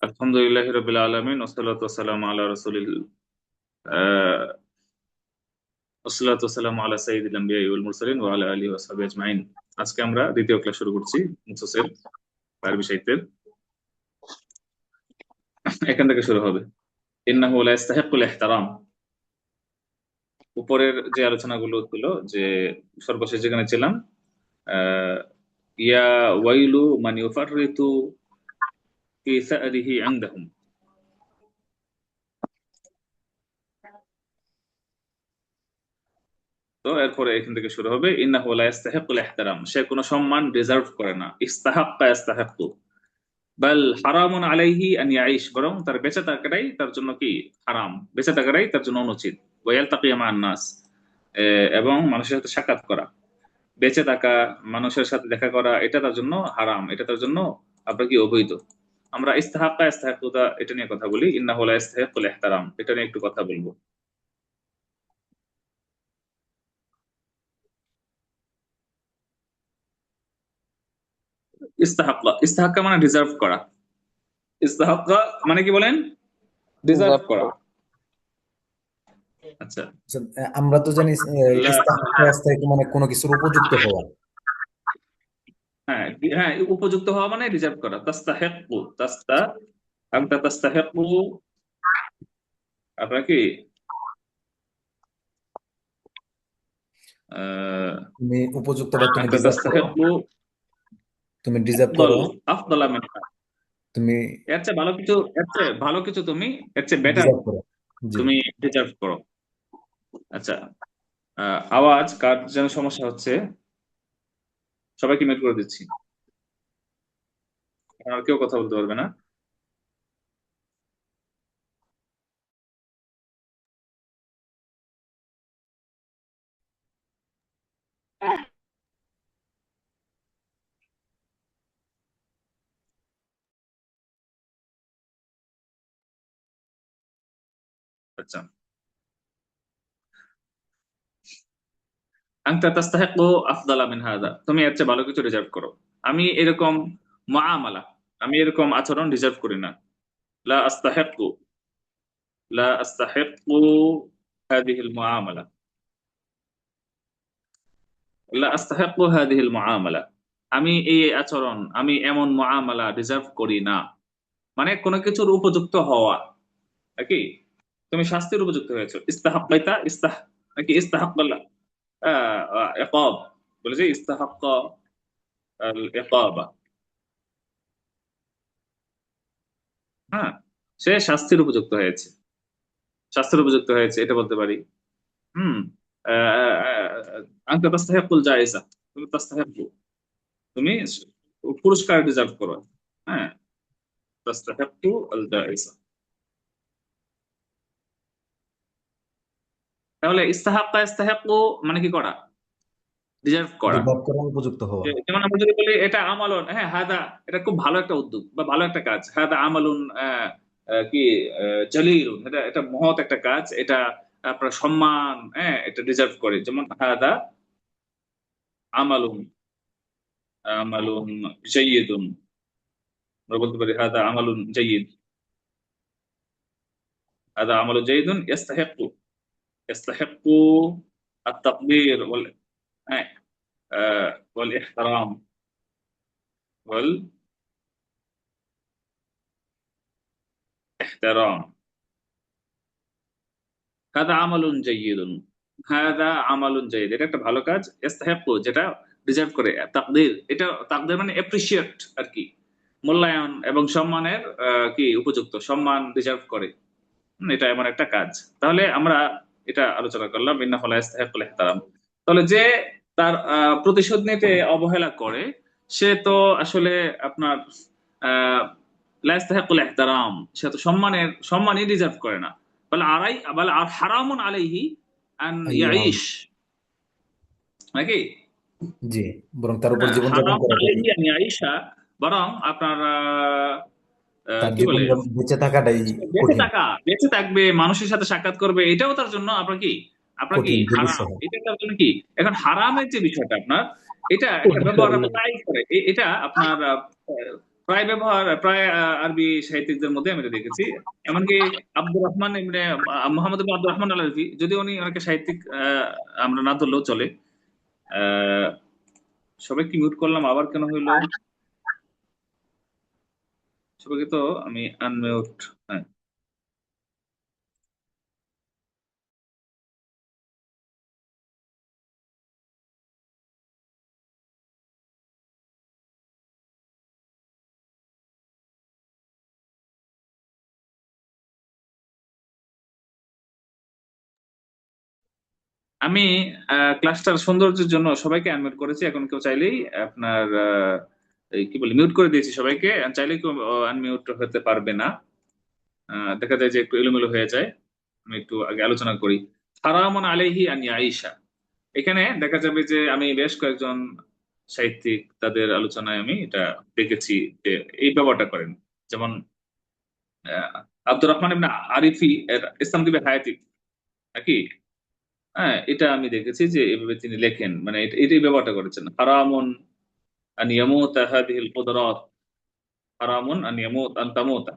আলহামদুলিল্লাহি রাব্বিল আলামিন ওয়াসসালাতু ওয়াসসালামু আলা রাসূলিল আহ ওয়াসসালাতু ওয়াসসালামু আলা সাইয়্যিদিল আমবিয়াই ওয়াল মুরসালিন ওয়া আলা আলিহি ওয়া সাহবিহি আজমাইন। আজকে আমরা দ্বিতীয় ক্লাস শুরু করছি মুনসাসির আরবি সাহিত্যের। এখান থেকে শুরু হবে। ইন্নাহু লা ইস্তাহিক্কুল ইহতারাম। উপরের যে আলোচনাগুলো ছিল, যে সর্বশেষ যেখানে ছিলাম, আহ ইয়া ওয়াইলু মান ইউফাররিতু ফি সা'রিহি ইনদাহুম। তো এরপরে এখান থেকে শুরু হবে ইন্নাহু লা ইস্তাহিক্কুল ইহতারাম, সে কোনো সম্মান ডিজার্ভ করে না। ইস্তাহাক্কা ইস্তাহিক্কু বাল হারামুন আলাইহি আন ইয়াইশ, বরং তার বেঁচে থাকাটাই তার জন্য কি হারাম, বেঁচে থাকাটাই তার জন্য অনুচিত। ওয়াইয়ালতাকিয়া মা'আন নাস, এবং মানুষের সাথে সাক্ষাৎ করা, বেঁচে থাকা, মানুষের সাথে দেখা করা, এটা তার জন্য হারাম, এটা তার জন্য আপনার কি অবৈধ। আমরা ইস্তাহাক্কা ইস্তাহিক্কুটা এটা নিয়ে কথা বলি, ইন্নাহু লা ইস্তাহিক্কুল ইহতারাম এটা নিয়ে একটু কথা বলবো। ইস্তাহাক্কা, ইস্তাহাক্কা মানে ডিজার্ভ করা। ইস্তাহাক্কা মানে কি বলেন? ডিজার্ভ ডিজার্ভ করা। করা। আচ্ছা। আচ্ছা, আমরা তো জানি লা, ইস্তাহিক মানে কোনো কিছুর উপযুক্ত হওয়া। হ্যাঁ হ্যাঁ, উপযুক্ত হওয়া মানে রিজার্ভ করা। তাস্তাহিক্কু, আনতা তাস্তাহিক্কু, আপনার কি আহ, তুমি উপযুক্ত বা তুমি আনতা ডিজার্ভ করো, তাস্তাহিক্কু তুমি ডিজার্ভ আফদল, করো, আফদলা মিনহা। তুমি এর চেয়ে ভালো কিছু, এর চেয়ে ভালো কিছু তুমি, এর চেয়ে বেটার ডিজার্ভ করো। জি। তুমি রিজার্ভ করো। আচ্ছা। আওয়াজ কার যেন সমস্যা হচ্ছে, সবাইকে মিউট করে দিচ্ছি, আর কেউ কথা বলতে পারবে না। আচ্ছা। আনতা তাস্তাহিক্কু আফদালা মিন হাদা, তুমি এর চেয়ে ভালো কিছু রিজার্ভ করো। আমি এরকম মুআমালা, আমি এরকম আচরণ রিজার্ভ করি না। লা আস্তাহিক্কু, লা আস্তাহিক্কু হাদিহিল মুআমালা, লা আস্তাহিক্কু হাদিহিল মুআমালা, আমি এই আচরণ, আমি এমন মুআমালা ডিজার্ভ করি না। মানে কোনো কিছুর উপযুক্ত হওয়া নাকি, তুমি শাস্তির উপযুক্ত হয়েছো। ইস্তাহাক্কাইতা, নাকি ইস্তাহাক্কাল ইকাব, বলেছে ইস্তাহাক্কা আল ইকাবা। হ্যাঁ, সে শাস্তির উপযুক্ত হয়েছে, শাস্তির উপযুক্ত হয়েছে এটা বলতে পারি। হুম। আনতা তাস্তাহিকুল জায়েজা, তুমি তাস্তাহিকু, তুমি পুরস্কার ডিজার্ভ করো। হ্যাঁ, তাস্তাহিকু আল জায়েজা। তাহলে ইস্তাহাক্কা ইস্তাহিকু মানে কি করা? ডিজার্ভ করা। ডিজার্ভ করার উপযুক্ত হওয়া। যেমন আমরা যদি বলি এটা আমালুন, হ্যাঁ হাদা, এটা খুব ভালো একটা উদ্যোগ বা ভালো একটা কাজ। হাদা আমালুন কি জালিলুন, এটা এটা মহৎ একটা কাজ, এটা আপনার সম্মান, হ্যাঁ এটা ডিজার্ভ করে। যেমন হাদা আমালুন, আমালুন জাইয়িদুন, আমরা বলতে পারি হাদা আমালুন জাইয়িদ, হাদা আমালুন জাইয়িদুন ইয়াস্তাহিক্কু, ইয়াস্তাহিক্কু التقدير والاحترام والاحترام। হাদা আমালুন জাইয়িদুন, হাদা আমালুন জাইয়িদ, এটা একটা ভালো কাজ। ইস্তাহিক্কু যেটা ডিজার্ভ করে। তাকদীর, এটা তাকদীর মানে এপ্রিশিয়েট আর কি, মূল্যায়ন এবং সম্মানের কি উপযুক্ত, সম্মান ডিজার্ভ করে। এটা এমন একটা কাজ। তাহলে আমরা এটা আলোচনা করলাম ইন্নাহু লা ইস্তাহিক্কুল ইহতারাম। তাহলে যে তার প্রতিশোধ নিতে অবহেলা করে, সে তো আসলে আপনার আহ লা ইস্তাহিক্কুল ইহতারাম, সে তো সম্মানই ডিজার্ভ করে না। বলে আর হারামুন আলাইহি আন আইয়া, ইয়াইশ, নাকি জি, বরং তার উপর জীবন যাপন হারামুন করাটাই, আলাইহি আন ইয়াইশা, বরং আপনার তার কি জীবন বলে, বেঁচে থাকাটাই বেঁচে কঠিন, থাকা, বেঁচে থাকবে, মানুষের সাথে সাক্ষাৎ করবে, এটাও তার জন্য আপনার কি, আপনার কি কঠিন হারাম, দুরূহ। এটা তার জন্য কি। এখন হারামের যে বিষয়টা আপনার, এটা একটা ব্যবহার আপনি তাই করে, এটা আপনার প্রায় আরবি সাহিত্যিকদের মধ্যে আমি এটা দেখেছি। এমনকি আব্দুর রহমান ইবনে মোহাম্মদ ইবনে আব্দুর রহমান আল আরফি, যদিও উনি অনেকে সাহিত্যিক আমরা না ধরলেও চলে। আহ সবাইকে মিউট করলাম, আবার কেন হইলো? সবাইকে তো আমি আনমিউট। হ্যাঁ, আমি ক্লাসটার সৌন্দর্যের জন্য সবাইকে আনমিউট করেছি। এখন কেউ চাইলেই আপনার এই কি বলে মিউট করে দিয়েছি সবাইকে, চাইলেই কেউ আনমিউট হতে পারবে না। দেখা যায় যে একটু এলোমেলো হয়ে যায়। আমি একটু আগে আলোচনা করি। হারামুন আলাইহি আন ইয়াইশা, এখানে দেখা যাবে যে আমি বেশ কয়েকজন সাহিত্যিক তাদের আলোচনায় আমি এটা দেখেছি যে এই ব্যবহারটা করেন। যেমন আব্দুর রহমান ইবনে আরিফি এর ইসলাম দিবে হায়াতি নাকি, হ্যাঁ, এটা আমি দেখেছি যে এভাবে তিনি লেখেন, মানে এটাই ব্যবহারটা করেছেন। হারামুন আন ইয়ামুতা হাদিহিল কুদরাত, হারামুন আন ইয়ামুত আন তামুতা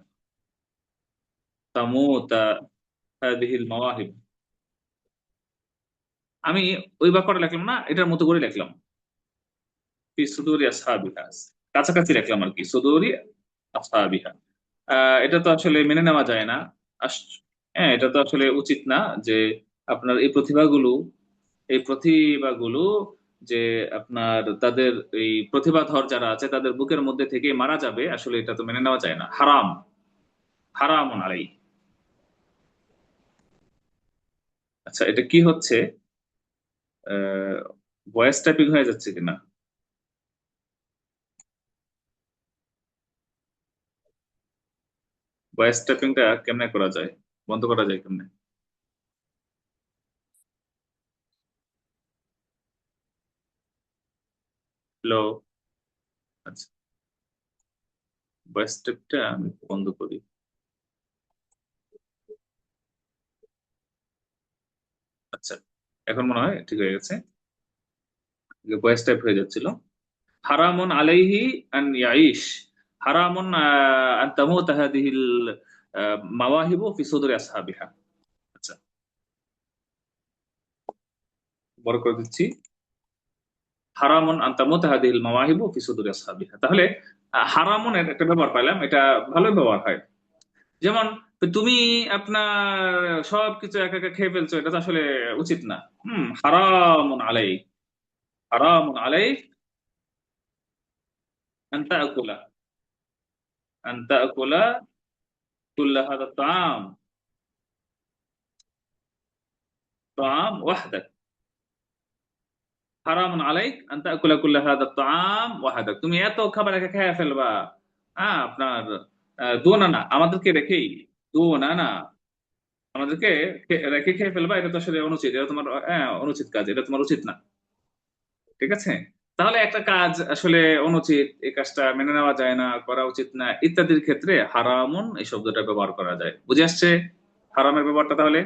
তামুতা হাদিহিল মাওয়াহিব। আমি ওই ব্যাপারটা লিখলাম না, এটার মতো করে লিখলাম ফি সুদুরি আসহাবিহা, কাছাকাছি লিখলাম আর কি, সুদুরি আসহাবিহা। এটা তো আসলে মেনে নেওয়া যায় না। হ্যাঁ, এটা তো আসলে উচিত না যে আপনার এই প্রতিভাগুলো যে আপনার তাদের এই প্রতিভাধর যারা আছে তাদের বুকের মধ্যে থেকে মারা যাবে, আসলে এটা তো মেনে নেওয়া যায় না। হারাম, হারামুন আলাই। আচ্ছা, এটা কি হচ্ছে? ভয়েস টাইপিং হয়ে যাচ্ছে কিনা? ভয়েস টাইপিংটা কেমনে করা যায়, বন্ধ করা যায় কেমনে? হ্যালো। আচ্ছা, ভয়েস টাইপটা আমি বন্ধ করি। আচ্ছা, এখন মনে হয় ঠিক হয়ে গেছে। ভয়েস টাইপ হয়ে যাচ্ছিল। হারামুন আলাইহি আন ইয়াইশ, হারামুন আন তামুত হাদিহিল মাওয়াহিবু ফি সুদুরি আসহাবিহা। আচ্ছা, বড় করে দিচ্ছি। হারামুন আন তামুত হাদিহিল মাওয়াহিবু ফি সুদুরি আসহাবিহা। তাহলে হারামুনের একটা ব্যবহার পাইলাম, এটা ভালো ব্যবহার হয়। যেমন তুমি আপনার সবকিছু একা একা খেয়ে ফেলছো, এটা তো আসলে উচিত না। হারামুন আলাই, হারামুন আলাই আন তাকুলা, আন তাকুলা কুল্লা হাদা তাআম, তাআম ওয়াহদাক। হারামুন আলাইক আন তাকুলা কুল্লা হাদা তাআম ওয়াহদাক, তুমি এত খাবার একা খেয়ে ফেলবা। হ্যাঁ, আপনার দোনানা আমাদেরকে রেখেই, দোনানা আমাদেরকে রেখে খেয়ে ফেলবা, এটা তো আসলে অনুচিত। এটা তোমার অনুচিত কাজ, এটা তোমার উচিত না। ঠিক আছে? তাহলে একটা কাজ আসলে অনুচিত, এই কাজটা মেনে নেওয়া যায় না, করা উচিত না ইত্যাদির ক্ষেত্রে হারামুন এই শব্দটা ব্যবহার করা যায়। বুঝে আসছে হারামের ব্যবহারটা? তাহলে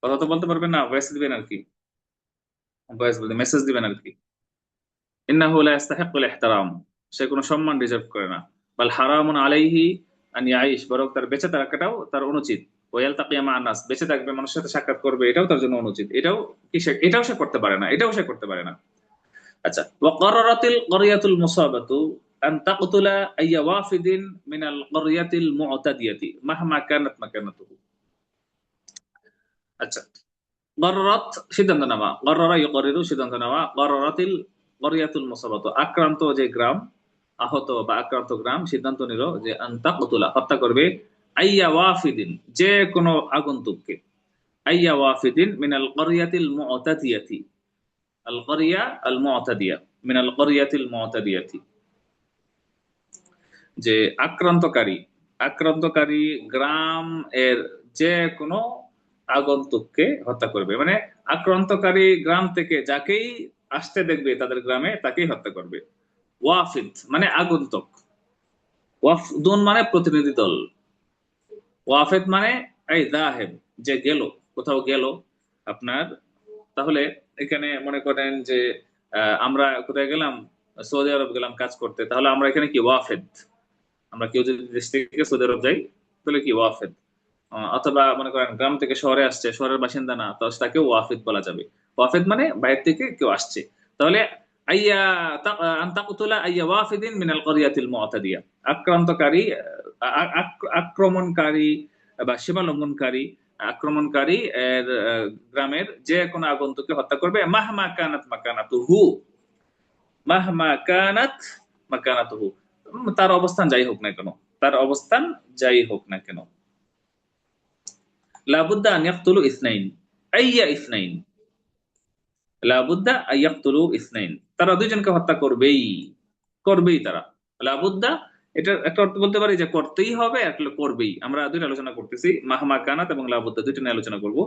কথা তো বলতে পারবেন না, ভয়েস দিবেন আর কি, ভয়েস বলতে মেসেজ দিবেন আর কি। ইন্নাহু লা ইস্তাহিকুল ইহতারাম, সে কোনো সম্মান ডিজার্ভ করে না। বাল হারামুন আলাইহি আন ইয়াইশ, বরং তার বেঁচে থাকাটাও তার অনুচিত। ওয়াইয়ালতাকিয়া মা নাস, বেঁচে থাকবে, মানুষের সাথে সাক্ষাৎ করবে, এটাও তার জন্য অনুচিত। এটাও সে করতে পারে না, এটাও সে করতে পারে না। আচ্ছা, ওয়াকাররাতিল ক্বরিয়াতুল মুসাবাতু আন তাকতুলা আইয়া ওয়াফিদিন মিনাল ক্বরিয়াতিল মুতাদিয়াতি মাহমা কানাত মাকানাতুহু। আচ্ছা, গররাত সিদ্ধান্ত নেওয়া, গররা ইউকরিরু সিদ্ধান্ত নেওয়া, গররাতিল ক্বরিয়াতুল মুসাবাতু আক্রান্ত যে গ্রাম, আহত বা আক্রান্ত গ্রাম সিদ্ধান্ত নিল যে আন তাকতুলা হত্যা করবে, আইয়া ওয়াফিদিন যে কোনো আগন্তুককে, আইয়া ওয়াফিদিন মিনাল ক্বরিয়াতিল মুতাদিয়াতি, আল ক্বরিয়া আল মুতাদিয়া, মিনাল ক্বরিয়াতিল মুতাদিয়াতি, যে আক্রান্তকারী, আক্রান্তকারী গ্রাম এর যে কোনো আগন্তুককে হত্যা করবে। মানে আক্রান্তকারী গ্রাম থেকে যাকেই আসতে দেখবে তাদের গ্রামে, তাকেই হত্যা করবে। ওয়াফিদ মানে আগন্তুক, ওয়াফদুন মানে প্রতিনিধি দল, ওয়াফিদ মানে এই জাহেব যে গেল, কোথাও গেল আপনার। তাহলে এখানে মনে করেন যে আমরা কোথায় গেলাম, সৌদি আরব গেলাম কাজ করতে, তাহলে আমরা এখানে কি ওয়াফেদ, আমরা কেউ যদি দেশ থেকে সৌদি আরব যাই তাহলে কি ওয়াফেদ। অথবা মনে করেন গ্রাম থেকে শহরে আসছে, শহরের বাসিন্দা না, তো তাকে ওয়াফেদ বলা যাবে। ওয়াফেদ মানে বাইরে থেকে কেউ আসছে। তাহলে আইয়া আন তাকতুলা আইয়া ওয়াফিদিন মিনাল ক্বরিয়াতিল মুআতাদিয়া, আক্রান্তকারী, আক্রমণকারী বা সীমা লঙ্ঘনকারী, আক্রমণকারী এর গ্রামের যে কোনো আগন্তুককে হত্যা করবে, মাহমা কানাত মাকানাতুহু, মাহমা কানাত মাকানাতুহু, তার অবস্থান যাই হোক না কেন, তার অবস্থান যাই হোক না কেন। লাবুদ্দা আন ইয়াকতুলু ইসনাইন, আইয়া ইসনাইন, লাবুদ্দা আন ইয়াকতুলু ইসনাইন, তারা দুইজনকে হত্যা করবেই, করবেই তারা। লাবুদ্দা, এটা একটা অর্থ বলতে পারি যে করতেই হবে, আসলে করবেই। আমরা দুইটা আলোচনা করতেছি, মাহমা কানাত এবং লাবুদ্দা, দুইটা নিয়ে আলোচনা করব।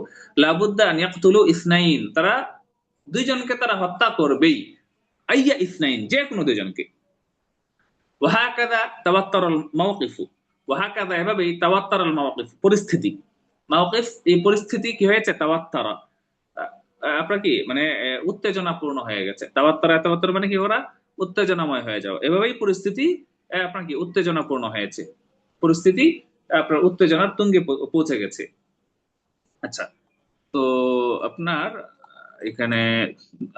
লাবুদ্দা আন ইয়াকতুলু ইসনাইন, তারা দুইজনকে তারা হত্যা করবেই, আইয়া ইসনাইন, যে কোনো দুইজনকে। ওয়াহাকাযা তাওয়াত্তারাল মাওকিফু, ওয়াহাকাযা এভাবেই তাওয়াত্তারাল মাওকিফ, পরিস্থিতি, মাওকিফ এই পরিস্থিতি কি হয়েছে, তাওয়াত্তারা, আপনার কি মানে উত্তেজনাপূর্ণ হয়ে গেছে। তাওয়াত্তারা, তাওয়াত্তারা মানে কি, ওরা উত্তেজনাময় হয়ে যাও, এভাবেই পরিস্থিতি আপনার কি উত্তেজনাপূর্ণ হয়েছে, পরিস্থিতি আপনার উত্তেজনার তুঙ্গে পৌঁছে গেছে। আচ্ছা, তো আপনার এখানে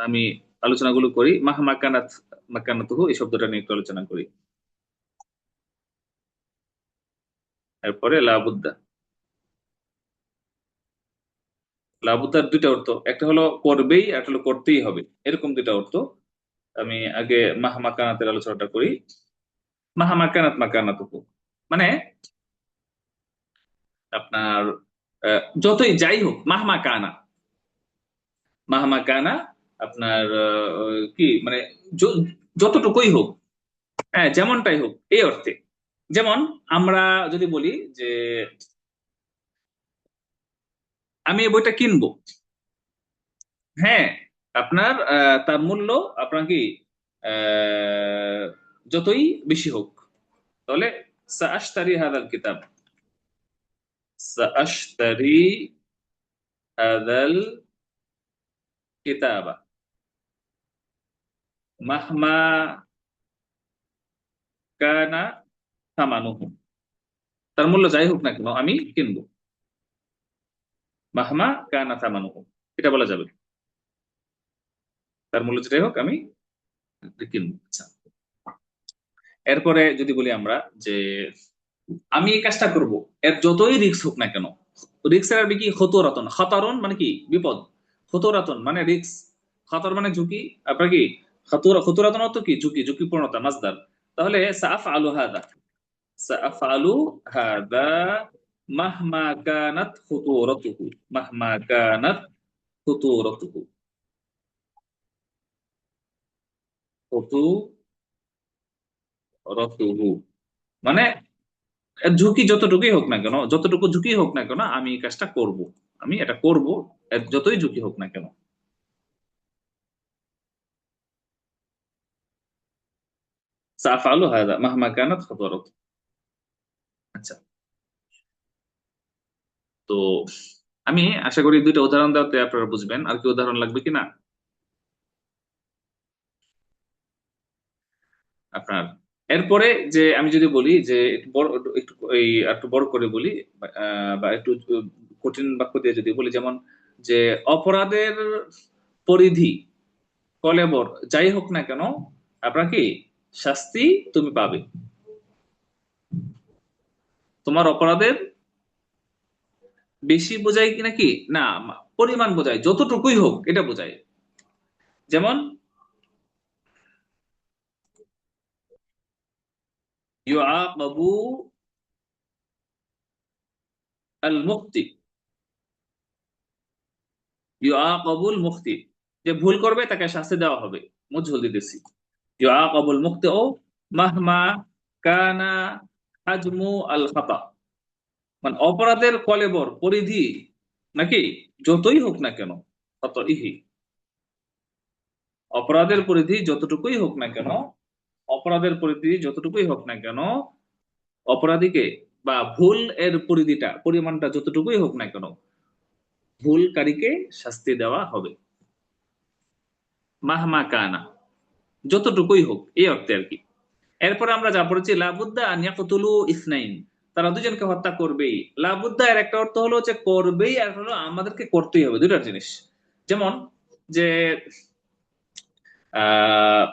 আমি আলোচনাগুলো করি, মাহমা কানাত মাকানাতুহু এই শব্দটা নিয়ে একটু আলোচনা করি, এরপরে লাবুদ্দা। লাবুদ্দার দুইটা অর্থ, একটা হলো করবেই, একটা হলো করতেই হবে, এরকম দুইটা অর্থ। আমি আগে মাহমা কানাতের আলোচনাটা করি। মাহমা কানাত মাকানাতুহু মানে আপনার যতই যাই হোক, মাহমা কানা, মাহমা কানা আপনার কি মানে যতটুকুই হোক, হ্যাঁ যেমনটাই হোক, এই অর্থে। যেমন আমরা যদি বলি যে আমি এই বইটা কিনবো, হ্যাঁ, আপনার তার মূল্য আপনার কি আহ, যতই বেশি হোক, তাহলে সাআশতারি হাদাল কিতাব, সাআশতারি হাদাল কিতাবা মাহমা কানা থামানুহু, তার মূল্য যাই হোক না কেন আমি কিনবো, মাহমা কানা থামানুহু, এটা বলা যাবে, তার মূল্য যেটাই হোক আমি কিনবো। আচ্ছা, এরপরে যদি বলি আমরা যে আমি এই কাজটা করব, এর যতই রিস্ক হোক না কেন, রিস্কের আরবি কি খতরাতন, খতরন মানে কি বিপদ, খতরাতন মানে রিস্ক, খতর মানে ঝুঁকি, আপনার কি খতরাতন অর্থ কি ঝুঁকি, ঝুঁকিপূর্ণতা, মাসদার। তাহলে সাফ আলু হাদা, সাফ আলু হাদা মাহমা কানাত খুতুরাতুহু, মাহমা কানাত খুতুরাতুহু, খুতুরাতুহু মানে এর ঝুঁকি যতটুকুই হোক না কেন, যতটুকু ঝুঁকি হোক না কেন আমি এই কাজটা করব, আমি এটা করব, এর যতই ঝুঁকি হোক না কেন। সাফআলু হাযা মাহমা কানাত খাতারাত। আচ্ছা, তো আমি আশা করি দুইটা উদাহরণ দেওয়াতে আপনারা বুঝবেন। আর কি উদাহরণ লাগবে কিনা আপনার? এরপরে যে আমি যদি বলি যে একটু বড়, একটু এই একটু বড় করে বলি, বা একটু কঠিন বাক্য দিয়ে যদি বলি, যেমন যে অপরাধের পরিধি, কলেবর যাই হোক না কেন, আপনার কি শাস্তি তুমি পাবে, তোমার অপরাধের বেশি বোঝায় কি নাকি না, পরিমাণ বোঝায়, যতটুকুই হোক এটা বোঝায়। যেমন ইউআকাবু আল মুখতি, ইউআকাবুল মুখতি, যে ভুল করবে তাকে শাস্তি দেওয়া হবে, মজহুল দিতেছি। ইউআকাবুল মুখতি ও মাহমা কানা হাজমু আল খাতা, মানে অপরাধের কলেবর পরিধি নাকি যতই হোক না কেন, তত ইহি, অপরাধের পরিধি যতটুকুই হোক না কেন, অপরাধের পরিধি যতটুকুই হোক না কেন, অপরাধীকে বা ভুল এর পরিধিটা পরিমাণটা যতটুকুই হোক না কেন, ভুলকারীকে শাস্তি দেওয়া হবে। মাহমা কানা, যতটুকুই হোক, এই অর্থে আর কি। এরপরে আমরা যা পড়েছি লাবুদ্দা আন ইয়াকতুলু ইসনাইন, তারা দুজনকে হত্যা করবেই। লাবুদ্দা এর একটা অর্থ হলো যে করবেই, আর হলো আমাদেরকে করতেই হবে, দুইটা জিনিস। যেমন যে আহ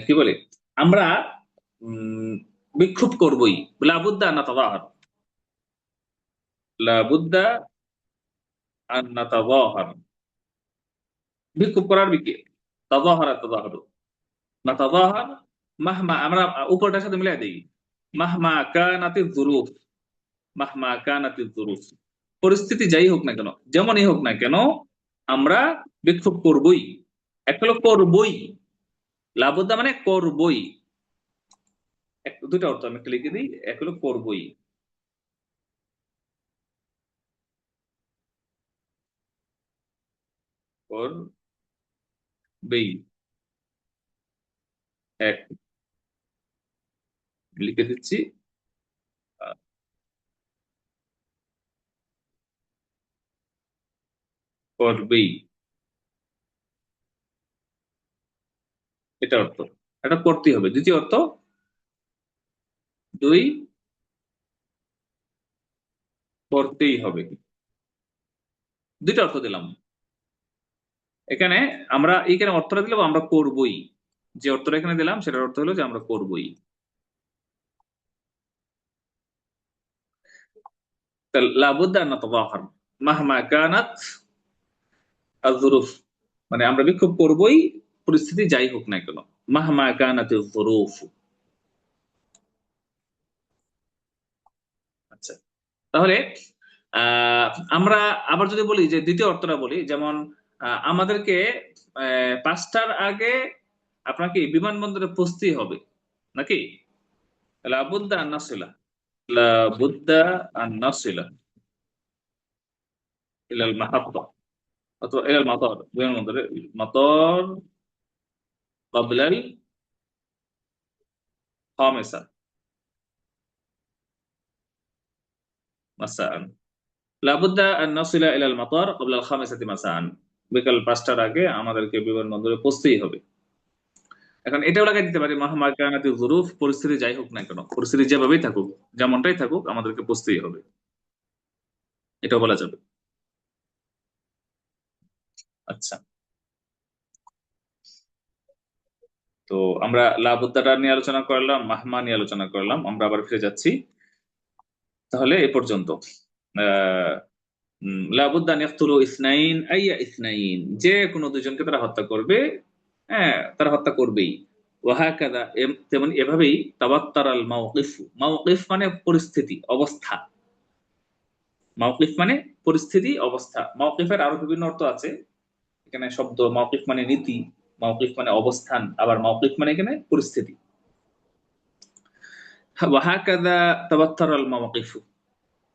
কি বলে, আমরা উম, বিক্ষোভ করবই, লাবুদ্দা আন নাতাযাহার, লাবুদ্দা আন নাতাযাহার, বিক্ষোভ করার বিকে তাযাহারা তাযাহারু, নাতাযাহার মাহমা, আমরা উপরটার সাথে মিলাই দেই, মাহমা কানাতিয যুরুফ, মাহমা কানাতিয যুরুফ, পরিস্থিতি যাই হোক না কেন, যেমনই হোক না কেন, আমরা বিক্ষোভ করবই। একটা হলো করবই, লাবুদ্দা মানে করবই, দুইটা অর্থ আমি একটা লিখে দিই, এক হলো করবই, করবেই, এক, লিখে দিচ্ছি, আহ, করবেই, এটা অর্থ। এটা করতেই হবে। দ্বিতীয় অর্থ, দুই, করতেই হবে। দুইটা অর্থ দিলাম এখানে। আমরা এইখানে অর্থটা দিলাম আমরা করবই, যে অর্থটা এখানে দিলাম সেটার অর্থ হলো যে আমরা করবই। লাবুদ্দা আন নাতাযাহার মাহমা কানাত আয-যুরুফ, মানে আমরা বিক্ষোভ করবই, পরিস্থিতি যাই হোক না কেন, মাহমা কানাতিয যুরুফ। আচ্ছা, তাহলে আহ আমরা আবার যদি বলি যে দ্বিতীয় অর্থটা বলি, যেমন আমাদেরকে 5টার আগে আপনাকে বিমানবন্দরে পৌঁছতেই হবে, নাকি? লাবুদ্দা আন নাসিলা, লাবুদ্দা আন নাসিলা ইলাল মাহাত্তা, অথবা ইলাল মাতার, বিমানবন্দরে, মাতার ক্বাবলাল খামিসা মাসাআন, লাবুদ্দা আন নাসিলা ইলাল মাতার ক্বাবলাল খামিসাতি মাসাআন, বিকাল 5টার আগে আমাদেরকে বিমানবন্দরে পৌঁছতেই হবে। এখন এটাও লাগাই দিতে পারি মাহমা কানাতি যুরুফ, পরিস্থিতি যাই হোক না কেন, পরিস্থিতি যেভাবেই থাকুক, যেমনটাই থাকুক, আমাদেরকে পৌঁছতেই হবে, এটাও বলা যাবে। আচ্ছা, তো আমরা লাবুদ্দাটা নিয়ে আলোচনা করলাম, মাহমা নিয়ে আলোচনা করলাম, আমরা আবার ফিরে যাচ্ছি। তাহলে এ পর্যন্ত আহ লাবুদ্দা আন ইয়াকতুলু ইসনাইন আইয়া ইসনাইন, যে কোনো দুজনকে তারা হত্যা করবে, হ্যাঁ তারা হত্যা করবেই। ওয়াহাকাযা, তেমন এভাবেই, তাবাত্তারাল মাওকিফ, মাওকিফ মানে পরিস্থিতি, অবস্থা, মাওকিফ মানে পরিস্থিতি, অবস্থা। মাওকিফের আরো বিভিন্ন অর্থ আছে এখানে, শব্দ মাওকিফ মানে নীতি, মাওকিফ মানে অবস্থান, আবার মাওকিফ মানে এখানে পরিস্থিতি। ওয়াহাকাযা তাবাত্তারাল মাওকিফ,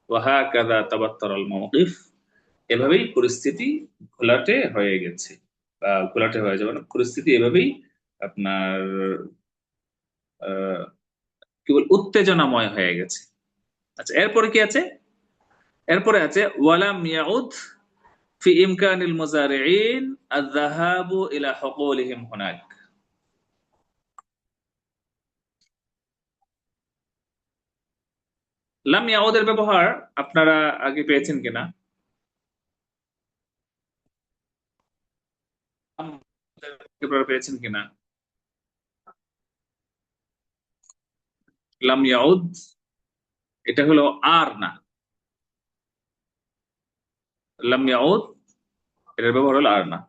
ওয়াহাকাযা তাবাত্তারাল মাওকিফ, এভাবেই পরিস্থিতি ঘোলাটে হয়ে গেছে, বা ঘোলাটে হয়ে যাবে না, পরিস্থিতি এভাবেই আপনার আহ কি বল, উত্তেজনাময় হয়ে গেছে। আচ্ছা, এরপরে কি আছে? এরপরে আছে ওয়ালাম ইয়াউদ ফি ইমকানিল মুজারিঈন আয-যাহাবু ইলা হুকুলিহিম হুনাক। লাম ইয়াউদের ব্যবহার আপনারা আগে পেয়েছেন কিনা? লাম আপনারা পেয়েছেন কিনা? লাম ইয়াউদ, এটা হলো আর না, লাম ইয়াউদ এটার ব্যবহার হলো আর না।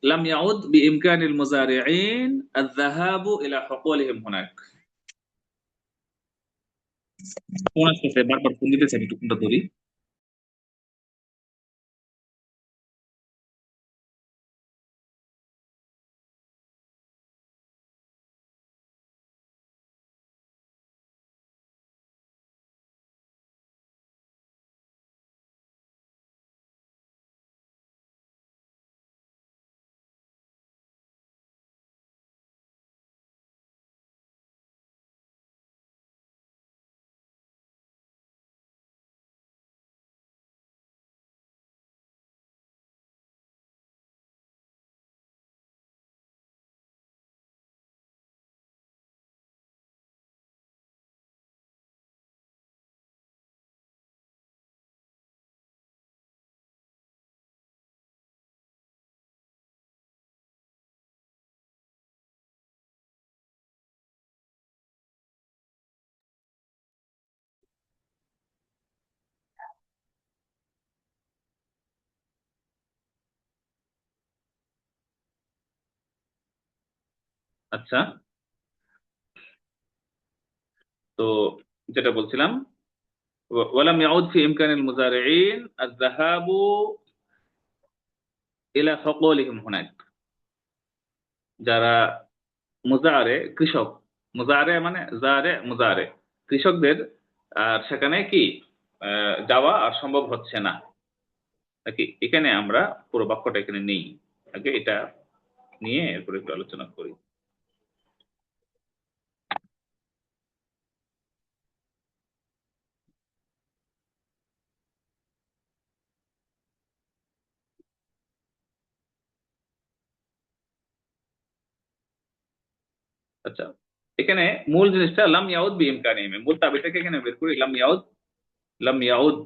লাম ইয়াউদ বিইমকানিল মুজারিঈন আয-যাহাবু ইলা হুকুলিহিম হুনাক। ফোন আসতেছে, বারবার ফোন দিতেছে, আমি একটু ফোনটা ধরি। আচ্ছা, তো যেটা বলছিলাম, ওয়ালাম ইয়াউদ ফি ইমকানিল মুজারিঈন আয-যাহাবু ইলা হুকুলিহিম হুনাক। যারা মুজারে কৃষক, মুজারে মানে জারে মুজারে, কৃষকদের আর সেখানে কি যাওয়া আর সম্ভব হচ্ছে না নাকি? এখানে আমরা পুরো বাক্যটা এখানে নেই, আগে এটা নিয়ে এরপরে একটু আলোচনা করি। আচ্ছা, এখানে মূল জিনিসটা লাম ইয়াউদ বি ইমকানিহিম, মূল তাবিটাকে এখানে বের করি। লাম ইয়াউদ, লাম ইয়াউদ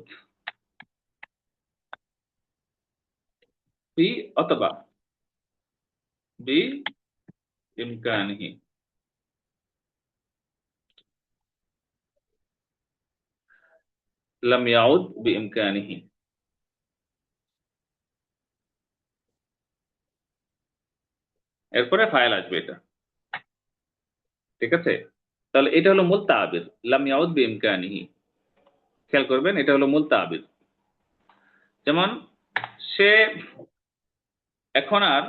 বি অথবা বি ইমকানিহি, লাম ইয়াউদ বি ইমকানিহি। এরপরে ফাইল আসবে এটা, ঠিক আছে? তাহলে এটা হলো মূল তাবির, লাম ইয়াউদ বি ইমকানিহি। খেয়াল করবেন, এটা হলো মূল তাবির। যেমন সে এখন আর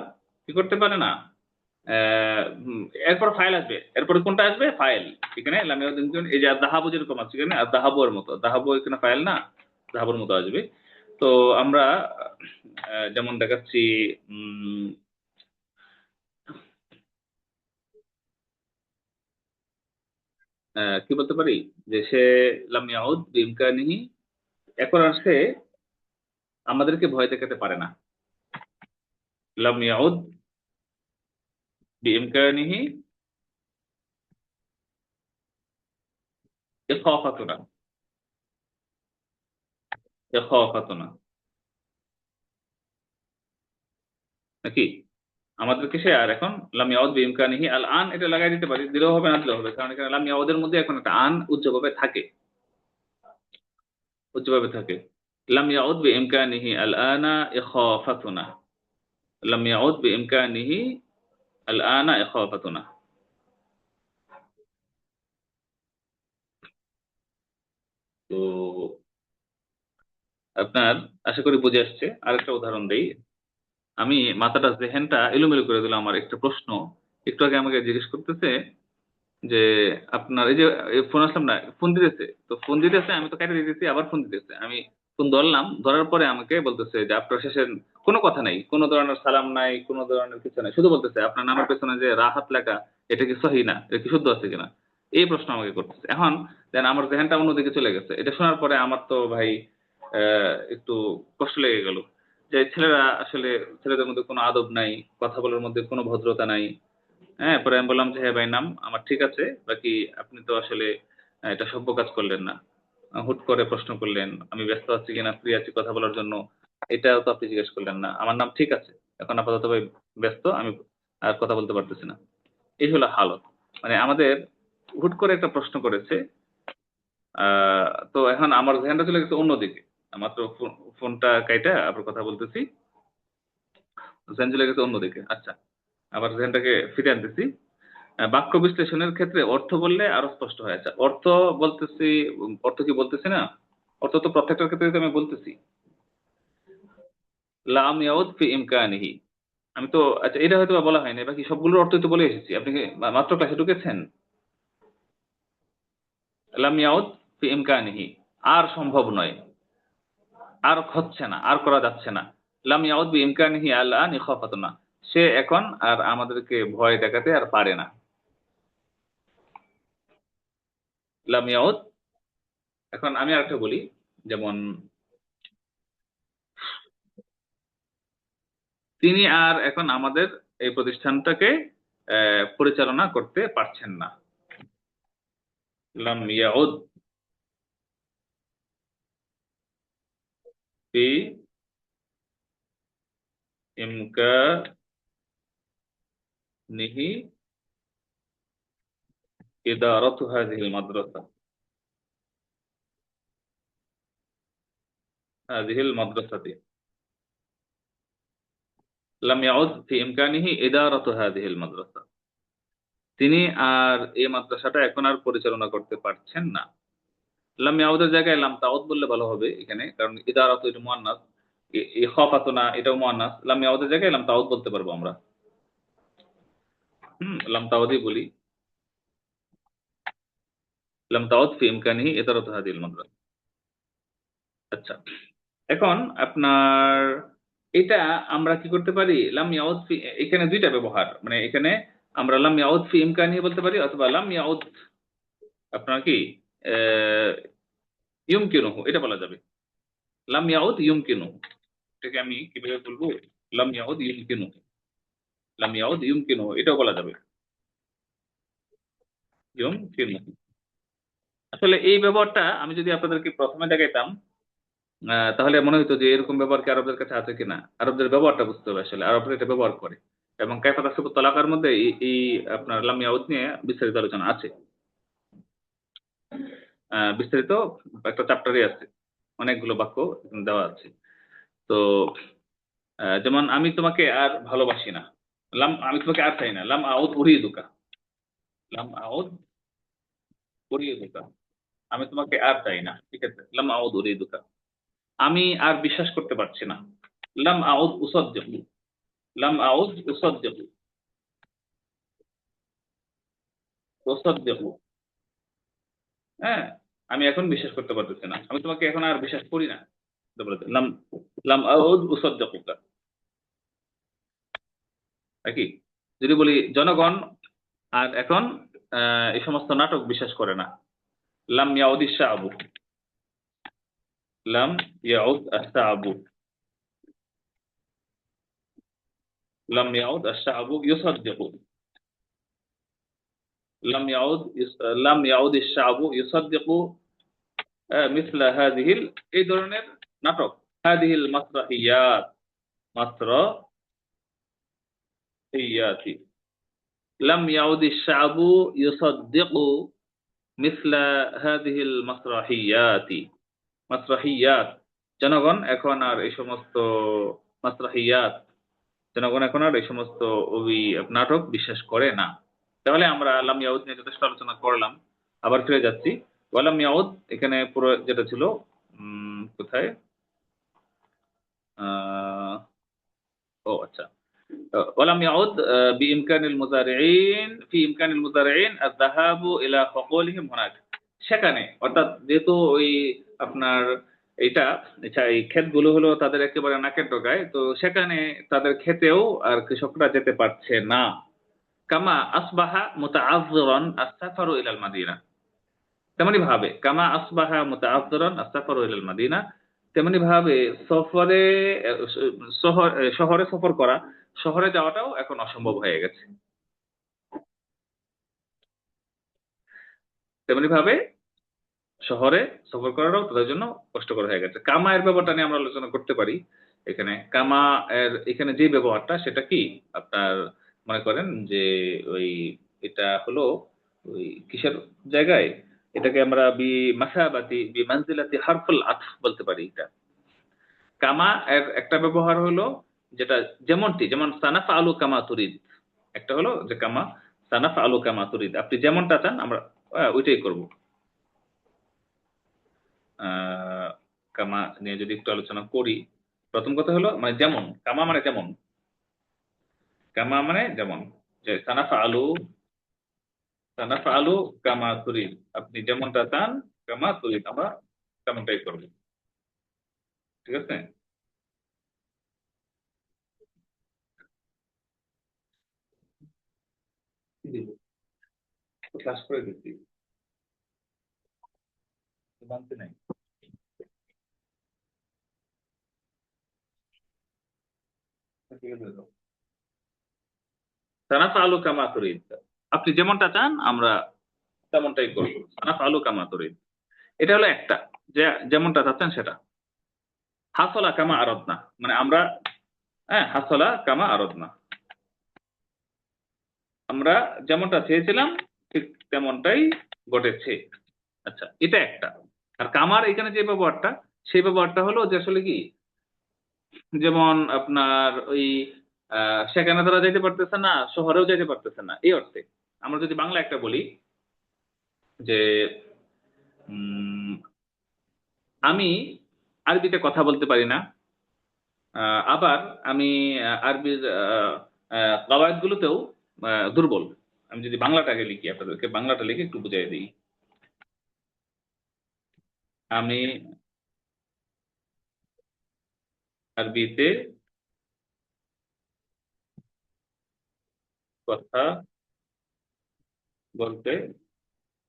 কি করতে পারে না, এরপর ফাইল আসবে, এরপরে কোনটা আসবে? ফাইল। এখানে লাম ইয়াউদ বি ইমকানিহি, এই যে আয-যাহাবু যেরকম আছে এখানে আয-যাহাবুর মতো, যাহাবু এখানে ফাইল না, যাহাবুর মতো আসবে। তো আমরা যেমন দেখাচ্ছি, উম, কি বলতে পারি, যে সে লাম ইয়াউদ বিইমকানিহি, এখন আর সে আমাদেরকে ভয় দেখাতে পারে না। লাম ইয়াউদ বিইমকানিহি ইখাফাতুনা, ইখাফাতুনা নাকি? আমাদেরকে সে আর এখন লাম ইয়াউদ বিইমকানিহি আল আন এটা লাগাই দিতে পারি, দিলেও হবে না দিলেও হবে, কারণ এখানে লাম ইয়াউদের মধ্যে এখন একটা আন উচ্চভাবে থাকে, উচ্চভাবে থাকে। লাম ইয়াউদ বিইমকানিহি আল আনা ইখাফাতুনা, লাম ইয়াউদ বিইমকানিহি আল আনা ইখাফাতুনা। তো আপনার আশা করি বুঝে আসছে। আরেকটা উদাহরণ দেই। আমি মাথাটা জেহেনটা এলোমেলো করে দিলাম, আমার একটা প্রশ্ন একটু আগে আমাকে জিজ্ঞেস করতেছে যে আপনার এই যে ফোন আসলাম না, ফোন দিতেছে, তো ফোন দিতেছে, আমি তো কেটে দিতেছি, আবার ফোন দিতেছে, আমি ফোন ধরলাম, ধরার পরে আমাকে বলতেছে যে আপনার শেষে কোনো কথা নাই, কোনো ধরনের সালাম নাই, কোনো ধরনের কিছু নাই, শুধু বলতেছে আপনার নামের পেছনে যে রাহাত লেখা, এটা কি সহি না, এটা কি শুদ্ধ আছে কিনা, এই প্রশ্ন আমাকে করতেছে। এখন দেন আমার জেহেনটা অন্যদিকে চলে গেছে, এটা শোনার পরে আমার তো ভাই একটু কষ্ট লেগে গেল, যে ছেলেরা আসলে, ছেলেদের মধ্যে কোনো আদব নাই, কথা বলার মধ্যে কোনো ভদ্রতা নাই। হ্যাঁ, পরে আমি বললাম যে হ্যাঁ ভাই, নাম আমার ঠিক আছে, বাকি আপনি তো আসলে এটা সভ্য কাজ করলেন না। হুট করে প্রশ্ন করলেন আমি ব্যস্ত আছি কিনা, ফ্রি আছি কথা বলার জন্য, এটাও তো আপনি জিজ্ঞেস করলেন না। আমার নাম ঠিক আছে, এখন আপাতত ভাই ব্যস্ত, আমি আর কথা বলতে পারতেছি না। এই হলো হালত। মানে আমাদের হুট করে একটা প্রশ্ন করেছে, তো এখন আমার ধ্যানটা চলে গেছে অন্যদিকে, মাত্র ফোনটা কাইটা আবার কথা বলতেছি, ধ্যান চলে গেছে অন্যদিকে। আচ্ছা, আবার ধ্যানটাকে ফিরে আনতেছি। বাক্য বিশ্লেষণের ক্ষেত্রে অর্থ বললে আরো স্পষ্ট হয়। আচ্ছা, অর্থ বলতেছি, অর্থ কি বলতেছি না, অর্থ তো প্রত্যেকটার ক্ষেত্রে তো আমি বলতেছি। লাম ইয়াউদ ফি ইমকানিহি, আমি তো, আচ্ছা এটা হয়তো বা বলা হয়নি, বাকি সবগুলোর অর্থই তো বলে এসেছি। আপনি কি মাত্র ক্লাসে ঢুকেছেন? লাম ইয়াউদ ফি ইমকানিহি, আর সম্ভব নয়, আর হচ্ছে না, আর করা যাচ্ছে না। লাম ইয়াউদ বি ইমকানিহি আল আন ইখাফাতুনা, সে এখন আর আমাদেরকে ভয় দেখাতে আর পারে না। লাম ইয়াউদ, এখন আমি আরেকটা বলি, যেমন তিনি আর এখন আমাদের এই প্রতিষ্ঠানটাকে পরিচালনা করতে পারছেন না। লাম ইয়াউদ ফি ইমকানিহি ইদারাতু হাযিহিল মাদ্রাসা, হাযিহিল মাদ্রাসাতি। লাম ইয়াউদ ফি ইমকানিহি ইদারাতু হাযিহিল মাদ্রাসা। তিনি আর এই মাদ্রাসাটা এখন আর পরিচালনা করতে পারছেন না। লাম ইয়াউদের জায়গায় লাম তাউদ বললে ভালো হবে এখানে, কারণ ইদারাত এটা মুয়ান্নাস, ইখাফাতুনা এটাও মুয়ান্নাস। লাম ইয়াউদের জায়গায় লাম তাউদ বলতে পারবো আমরা। লাম তাউদই বলি। লাম তাউদ ফি ইমকানিহি ইদারাত হাদিহিল মাদ্রাসা। আচ্ছা, এখন আপনার এটা আমরা কি করতে পারি, লাম ইয়াউদ ফি, এখানে দুইটা ব্যবহার, মানে এখানে আমরা লাম ইয়াউদ ফি ইমকানিহি বলতে পারি, অথবা লাম ইয়াউদ আপনার কি ইউমকিনুহু এটা বলা যাবে। লাম ইয়াউদ ইউমকিনুহু, এটাকে আমি কিভাবে বলবো, লাম ইয়াউদ ইউমকিনুহু, লাম ইয়াউদ ইউমকিনুহু এটাও বলা যাবে, ইউমকিনুহু। আসলে এই ব্যবহারটা আমি যদি আপনাদেরকে প্রথমে দেখাইতাম, তাহলে মনে হতো যে এরকম ব্যবহার কি আরবদের কাছে আছে কিনা, আরবদের ব্যবহারটা বুঝতে হবে, আসলে আরবরা এটা ব্যবহার করে। এবং কাইফা তাসরিফুত তালাকার মধ্যে এই আপনার লাম ইয়াউদ নিয়ে বিস্তারিত আলোচনা আছে, বিস্তারিত একটা চ্যাপ্টারই আছে, অনেকগুলো বাক্য দেওয়া আছে। তো যেমন আমি তোমাকে আর ভালোবাসি না, আমি তোমাকে আর চাই না, লাম আউদ উরিদুকা, লাম আউদ উরিদুকা, আমি তোমাকে আর চাই না, ঠিক আছে, লাম আউদ উরিদুকা। আমি আর বিশ্বাস করতে পারছি না, লাম আউদ উসাদ্দিকু, লাম আউদ উসাদ্দিকু, উসাদ্দিকু, হ্যাঁ, আমি এখন বিশ্বাস করতে পারতেছি না, আমি তোমাকে এখন আর বিশ্বাস করি না, লাম লাম আউদ উসাদ্দিকুকা। নাকি যদি বলি জনগণ আর এখন এই সমস্ত নাটক বিশ্বাস করে না, লাম ইয়াউদ আশ-শা'বু, লাম ইয়াউদ আশ-শা'বু, লাম ইয়াউদ আশ-শা'বু ইউসাদ্দিকু, লাম ইয়াউদ লাম ইয়াউদ আশ-শা'বু ইউসাদ্দিকু মিছলা হাযিহিল, এই ধরনের নাটক, হাযিহিল মাসরাহিয়াত, মাসরাহিয়াতি, লাম ইয়াউদ আশ-শা'বু ইউসাদ্দিকু মিছলা হাযিহিল মাসরাহিয়াতি, মাসরাহিয়াত, জনগণ এখন আর এই সমস্ত মাসরাহিয়াত, জনগণ এখন আর এই সমস্ত ওই নাটক বিশ্বাস করে না। তাহলে আমরা লাম ইয়াউদ নিয়ে যথেষ্ট আলোচনা করলাম, আবার ফিরে যাচ্ছি। ওয়ালাম ইয়াউদ এখানে পুরো যেটা ছিল, কোথায়, ও আচ্ছা, ওয়ালাম ইয়াউদ বিইমকানিল মুজারিইন ফি ইমকানিল মুজারিইন আয-যাহাবু ইলা হুকুলিহিম হুনাক, সেখানে অর্থাৎ যেহেতু ওই আপনার এটা, আচ্ছা, এই ক্ষেতগুলো হলো তাদের একেবারে নাকের ডগায়, তো সেখানে তাদের ক্ষেতেও আর কৃষকরা যেতে পারছে না। কামা আসবাহা মুতাআযযিরান আস-সাফারু ইলাল মাদিনা, তেমনি ভাবে কামা আসবাহা মুতাআযযিরান আস-সাফারু ইলাল মাদিনা, তেমনি ভাবে সফরে শহরে সফর করা, শহরে যাওয়াটাও এখন অসম্ভব হয়ে গেছে। তেমনি ভাবে শহরে সফর করাটাও তাদের জন্য কষ্টকর হয়ে গেছে। কামা এর ব্যাপারটা নিয়ে আমরা আলোচনা করতে পারি। এখানে কামা এর এখানে যে ব্যবহারটা সেটা কি আপনার মনে করেন যে ওই এটা হলো ওই কিসের জায়গায়, এটাকে আমরা বি মানজিলাতি হারফুল আতফ বলতে পারি। এটা কামা এর একটা ব্যবহার হলো যেটা যেমনটি, যেমন সানাফ আলু কামা তুরিদ, একটা হলো যে কামা সানাফ আলু কামা তুরিদ, আপনি যেমনটা চান আমরা ওইটাই করব। কামা নিয়ে যদি একটু আলোচনা করি, প্রথম কথা হলো মানে যেমন, কামা মানে যেমন, কামা মানে যেমন, যে সানাফ আলু কামা তুরিদ, আপনি যেমনটা চান কামা তুরিদ, আমরা তেমনটাই করবো, ঠিক আছে। ক্লাস করে দিচ্ছি, মানতে নাই। সানাফ আলু কামা তুরিদ, আপনি যেমনটা চান আমরা তেমনটাই করবো, সানাফ আলু কামা তুরিদ, এটা হলো একটা, যে যেমনটা চাচ্ছেন সেটা। হাসলা কামা আরাদনা, মানে আমরা, হ্যাঁ, হাসলা কামা আরাদনা, আমরা যেমনটা চেয়েছিলাম ঠিক তেমনটাই ঘটেছে। আচ্ছা, এটা একটা। আর কামার এখানে যে ব্যবহারটা, সেই ব্যবহারটা হলো যে আসলে কি, যেমন আপনার ওই সেখানে তারা যাইতে পারতেছে না, শহরেও যাইতে পারতেছে না, এই অর্থে। আমরা যদি বাংলা একটা বলি যে উম, আমি আরবিতে কথা বলতে পারি না, আবার আমি আরবির কাওয়ায়েদ গুলোতেও দুর্বল। আমি যদি বাংলাটাকে লিখি, আপনাদেরকে বাংলাটা লিখে একটু বুঝিয়ে দিই। আমি আরবিতে কথা বলতে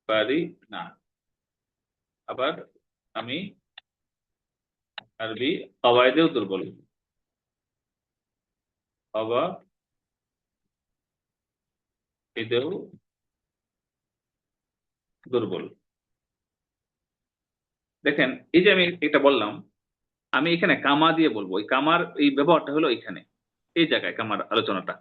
পারি না, আবার আমি আরবি কাওয়ায়েদেও দুর্বল। কাওয়ায়েদেও দুর্বল। দেখেন, এই যে আমি এটা বললাম, আমি এখানে কামা দিয়ে বলবো, এই কামার এই ব্যবহারটা হলো এখানে, এই জায়গায় কামার আলোচনাটা।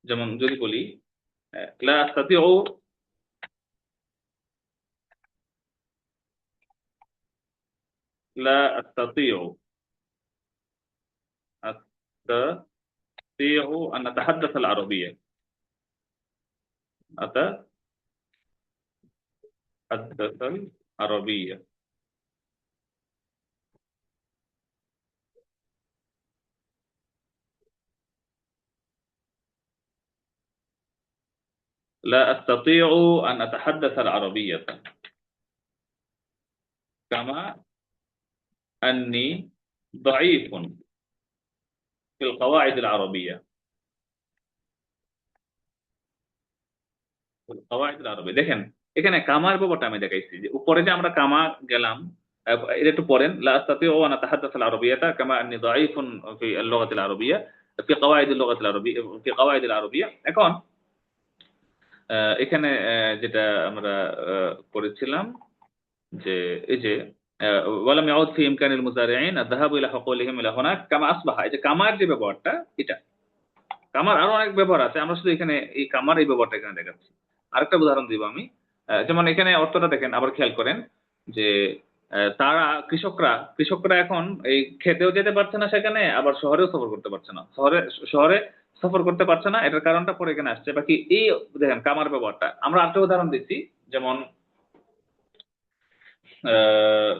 যেমন যদি বলি লা আস্তাতিউ, লা আস্তাতিউ أستطيع أن أتحدث العربية، أتحدث العربية. لا أستطيع أن أتحدث العربية، كما أني ضعيف في القواعد العربية. في القواعد العربية দেখেন, এখানে কামার ব্যাপারটা আমি দেখাইছি যে উপরে যে আমরা কামা গেলাম, এটা একটু পড়েন। لا أستطيع أن أتحدث العربية كما أني ضعيف في اللغة العربية، في قواعد اللغة العربية، في قواعد العربية। এখন এখানে যেটা আমরা করেছিলাম যে এই যে ওয়ালাম ইয়াউদ ফি ইমকানিল মুজারিইন আযহাবু ইলা হুকুলিহিম ইলা হুনাক কামা আসবাহা, এই যে কামার যে ব্যবহারটা, এটা কামার আরো অনেক ব্যবহার আছে, আমরা শুধু এখানে এই কামার এই ব্যবহারটা এখানে দেখাচ্ছি। আরেকটা উদাহরণ দিব আমি। যেমন এখানে অর্থটা দেখেন, আবার খেয়াল করেন যে তারা কৃষকরা কৃষকরা এখন এই খেতেও যেতে পারছে না সেখানে, আবার শহরেও সফর করতে পারছে না, শহরে সফর করতে পারছে না। এটার কারণটা পরে এখানে আসছে। বাকি এই দেখেন কামার ব্যবহারটা আমরা আরেকটা উদাহরণ দিচ্ছি। যেমন আহ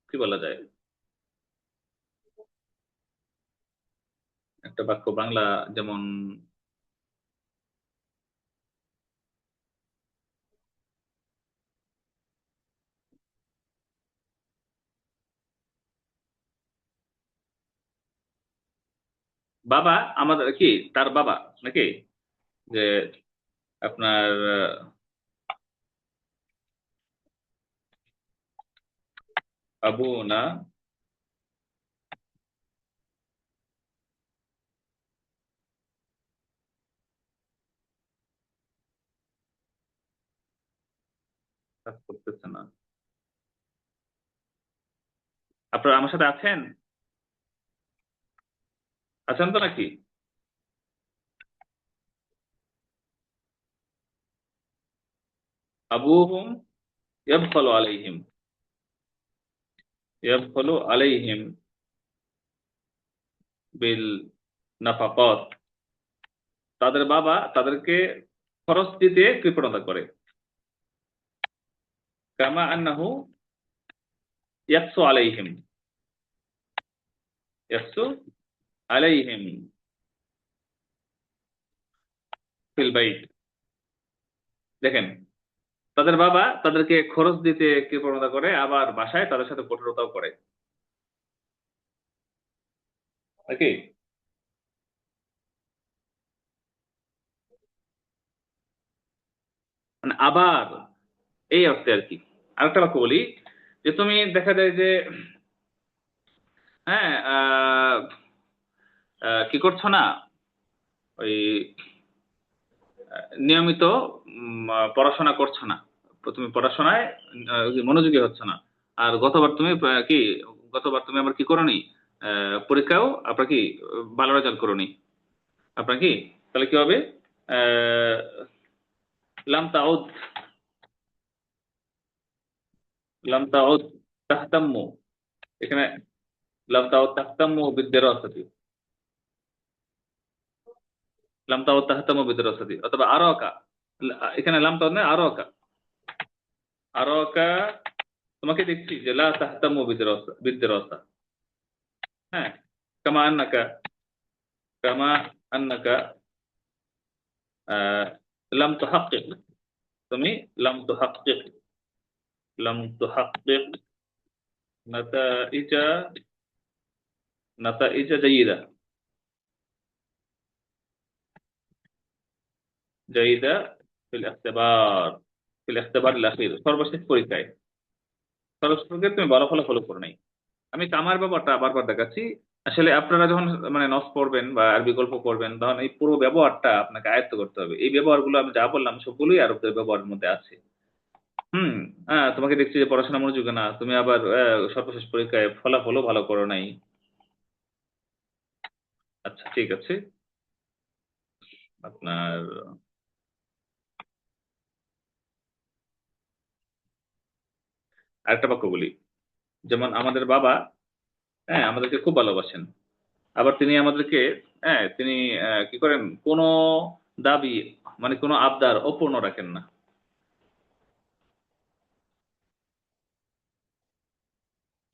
কি বলা যায়, একটা বাক্য বাংলা, যেমন বাবা আমাদের কি, তার বাবা নাকি, যে আপনার আবু না কাজ করতেছে না। আপনারা আমার সাথে আছেন? আছেন তো নাকি? আবুহুম ইয়াবখালু আলাইহিম, ইয়াবখালু আলাইহিম বিল নাফাকাত, তাদের বাবা তাদেরকে খরচ দিতে কৃপণতা করে। কামা আন্নাহু ইয়াকসু আলাইহিম, ইয়াকসু আলাইহিম ফিল বাইত। দেখেন, তাদের বাবা তাদেরকে খরচ দিতে কৃপণতা করে, আবার বাসায় তাদের সাথে কঠোরতাও করে নাকি। মানে আবার এই অর্থে আর কি। আরেকটা বাক্য বলি, যে তুমি দেখা যায় যে হ্যাঁ কি করছো না, ওই নিয়মিত পড়াশোনা করছো না, তুমি পড়াশোনায় মনোযোগী হচ্ছে না। আর গতবার তুমি আবার কি করোনি, পরীক্ষাও আপনার কি ভালো রেজাল্ট করোনি। আপনার কি, তাহলে কি হবে, আহ, লাম তাউদ লাম তাউদ তাহতাম্মু, এখানে লাম তাউদ তাহতাম্মু বিদ্দিরাসাতি, লাম তাউদ তাহতাম্মু বিদ্দিরাসাতি, অথবা আরাকা, এখানে লাম তাউদ না আরাকা, আরাকা তোমাকে দেখছি যে লা তাহতাম্মু বিদ্দিরাসা, হ্যাঁ, কামা আন্নাকা, কামা আন্নাকা লাম তুহাক্কিক, তুমি লাম তুহাক্কিক, লাম তুহাক্কিক নাতাইজা, নাতাইজা জাইয়িদা, জাইয়িদা ফিল ইখতিবার, ফিল ইখতিবার আল আখির, সর্বশেষ পরীক্ষায়, সর্বশেষ পরীক্ষায় তুমি ভালো ফলাফল করো নাই। আমি কামার ব্যাপারটা বারবার দেখাচ্ছি। আসলে আপনারা যখন মানে নস পড়বেন বা আরবি গল্প পড়বেন, তখন এই পুরো ব্যবহারটা আপনাকে আয়ত্ত করতে হবে। এই ব্যবহারগুলো আমি যা বললাম সবগুলোই আরবদের ব্যবহারের মধ্যে আছে। হুম। হ্যাঁ, তোমাকে দেখছি যে পড়াশোনা মনোযোগী না, তুমি আবার সর্বশেষ পরীক্ষায় ফলাফলও ভালো করো নাই। আচ্ছা ঠিক আছে, আপনার আরেকটা বাক্য বলি। যেমন আমাদের বাবা, হ্যাঁ, আমাদেরকে খুব ভালোবাসেন। আবার তিনি আমাদেরকে, হ্যাঁ, তিনি কি করেন, কোনো দাবি মানে কোনো আবদার অপূর্ণ রাখেন না।